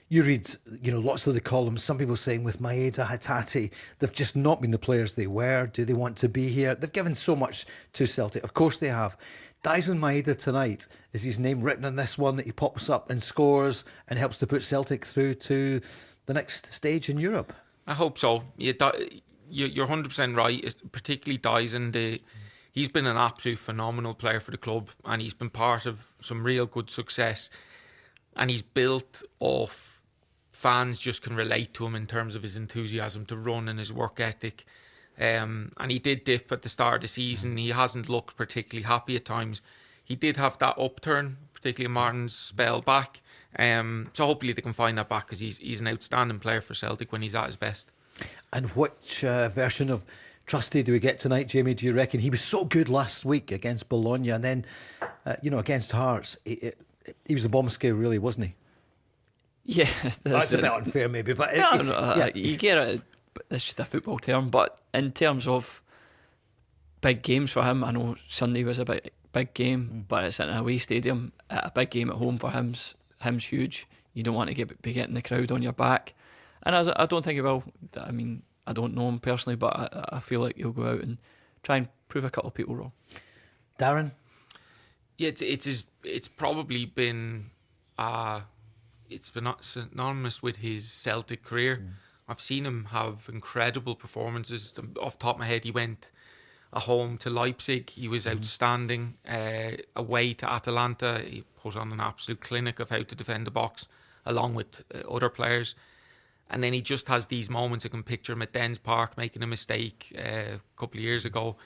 S2: You read, lots of the columns, some people saying with Maeda, Hatate, they've just not been the players they were. Do they want to be here? They've given so much to Celtic. Of course they have. Dyson Maeda tonight, is his name written on this one that he pops up and scores and helps to put Celtic through to the next stage in Europe?
S4: I hope so. You're 100% right, particularly Dyson. He's been an absolute phenomenal player for the club, and he's been part of some real good success. And he's built off fans just can relate to him in terms of his enthusiasm to run and his work ethic. And he did dip at the start of the season. He hasn't looked particularly happy at times. He did have that upturn, particularly in Martin's spell back. So hopefully they can find that back, because he's an outstanding player for Celtic when he's at his best. And
S2: which version of Trusty do we get tonight, Jamie, do you reckon? He was so good last week against Bologna, and then, against Hearts, he was a bomb scare, really, wasn't he?
S3: Yeah.
S2: That's a bit unfair, maybe, but...
S3: You get it. It's just a football term, but in terms of big games for him, I know Sunday was a big game, but it's in an away stadium. A big game at home for him's huge. You don't want to be getting the crowd on your back. And I don't think he will. I mean, I don't know him personally, but I feel like he'll go out and try and prove a couple of people wrong.
S2: Darren?
S4: Yeah, it's probably been it's been synonymous with his Celtic career. I've seen him have incredible performances. Off the top of my head, he went at home to Leipzig. He was outstanding. Away to Atalanta, he put on an absolute clinic of how to defend the box, along with other players. And then he just has these moments. I can picture him at Dens Park making a mistake a couple of years ago.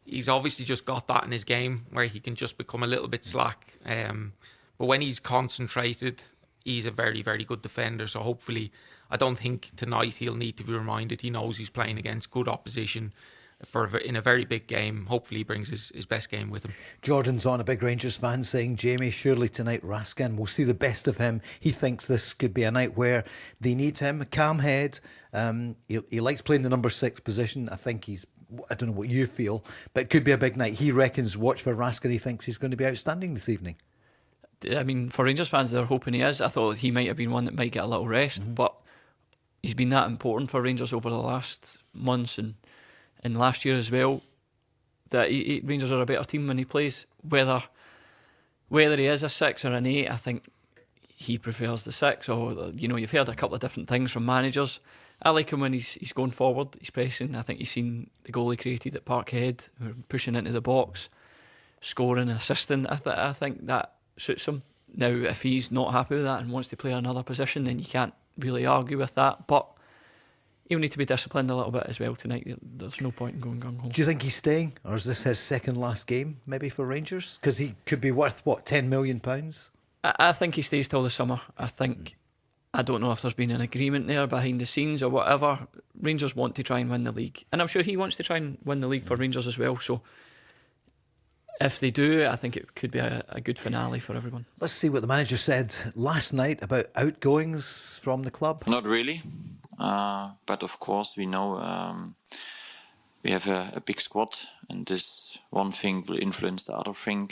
S4: He's obviously just got that in his game where he can just become a little bit slack. But when he's concentrated, he's a very, very good defender. So hopefully, I don't think tonight he'll need to be reminded. He knows he's playing against good opposition in a very big game. Hopefully he brings his best game with him. Jordan's on, a big Rangers fan, saying, Jamie, surely tonight Raskin will see the best of him. He thinks this could be a night where they need him. Calm head. He likes playing the number 6 position. I think I don't know what you feel, but it could be a big night. He reckons, watch for Raskin. He thinks he's going to be outstanding this evening.
S3: I mean, for Rangers fans, they're hoping he is. I thought he might have been one that might get a little rest, but he's been that important for Rangers over the last months and last year as well, that Rangers are a better team when he plays. Whether he is a 6 or an 8, I think he prefers the 6. Or you've heard a couple of different things from managers. I like him when he's going forward, he's pressing. I think he's seen the goal he created at Parkhead, pushing into the box, scoring, assisting. I think that suits him. Now, if he's not happy with that and wants to play another position, then you can't really argue with that. But he'll need to be disciplined a little bit as well tonight. There's no point in going gung-ho.
S2: Do you think he's staying, or is this his second last game maybe for Rangers? Because he could be worth, £10 million?
S3: I think he stays till the summer. I don't know if there's been an agreement there behind the scenes or whatever. Rangers want to try and win the league, and I'm sure he wants to try and win the league for Rangers as well. So if they do, I think it could be a good finale for everyone.
S2: Let's see what the manager said last night about outgoings from the club.
S5: Not really. But of course we know we have a big squad, and this one thing will influence the other thing.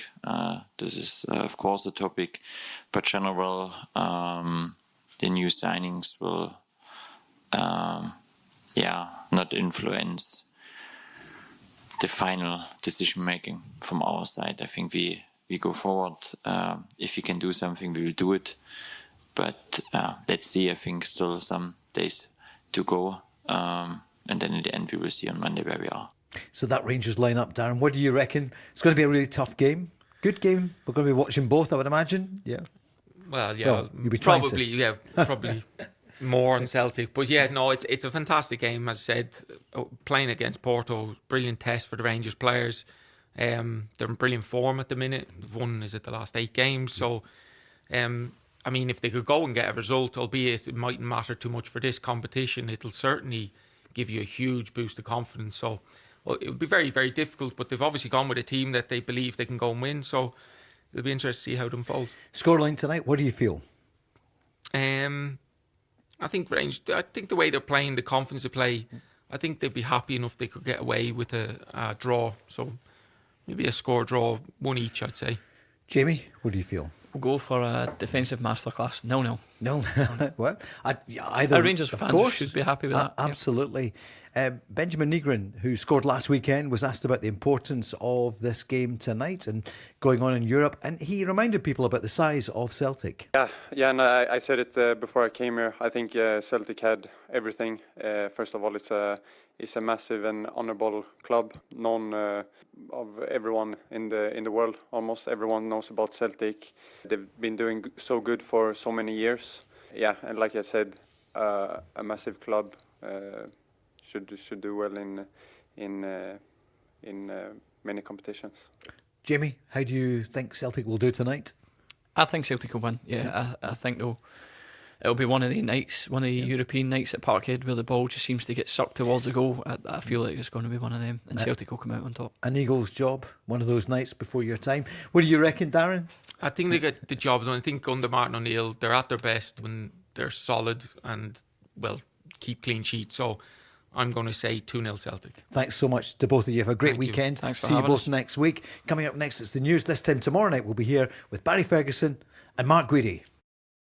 S5: This is, of course, the topic. But general, the new signings will, not influence the final decision making from our side. I think we go forward. If we can do something, we will do it. But let's see. I think still some days to go. And then in the end, we will see on Monday where we are.
S2: So that Rangers lineup, Darren, what do you reckon? It's going to be a really tough game. Good game. We're going to be watching both, I would imagine. Yeah.
S4: Well, yeah,
S2: Well, you'll be trying to.
S4: probably more on Celtic. But yeah, no, it's a fantastic game. As I said, playing against Porto, brilliant test for the Rangers players. They're in brilliant form at the minute. They've won, the last 8 games. So, I mean, if they could go and get a result, albeit it mightn't matter too much for this competition, it'll certainly give you a huge boost of confidence. So, well, it would be very, very difficult, but they've obviously gone with a team that they believe they can go and win. So, it'll be interesting to see how it unfolds.
S2: Scoreline tonight, what do you feel?
S4: I think the way they're playing, the confidence they play, I think they'd be happy enough they could get away with a draw. So, maybe a score draw, 1 each, I'd say.
S2: Jamie, what do you feel?
S3: We'll go for a defensive masterclass. 0-0.
S2: No, well, either.
S3: Our Rangers fans should be happy with that.
S2: Absolutely. Benjamin Nygren, who scored last weekend, was asked about the importance of this game tonight and going on in Europe, and he reminded people about the size of Celtic.
S10: Yeah, and I said it before I came here. I think Celtic had everything. First of all, it's a massive and honourable club, known of everyone in the world. Almost everyone knows about Celtic. They've been doing so good for so many years. Yeah, and like I said, a massive club should do well in many competitions.
S2: Jamie, how do you think Celtic will do tonight?
S3: I think Celtic will win. Yeah, I think it'll be one of the nights, one of the European nights at Parkhead where the ball just seems to get sucked towards the goal. I feel like it's going to be one of them, and Celtic will come out on top.
S2: An Eagles job, one of those nights before your time. What do you reckon, Darren?
S4: I think they get the job done. I think under Martin O'Neill, they're at their best when they're solid and, well, keep clean sheets. So I'm going to say 2-0 Celtic.
S2: Thanks so much to both of you. Have a great weekend.
S3: Thanks for
S2: See you
S3: having
S2: both
S3: us.
S2: next week. Coming up next, it's the news. This time tomorrow night, we'll be here with Barry Ferguson and Mark Guidi.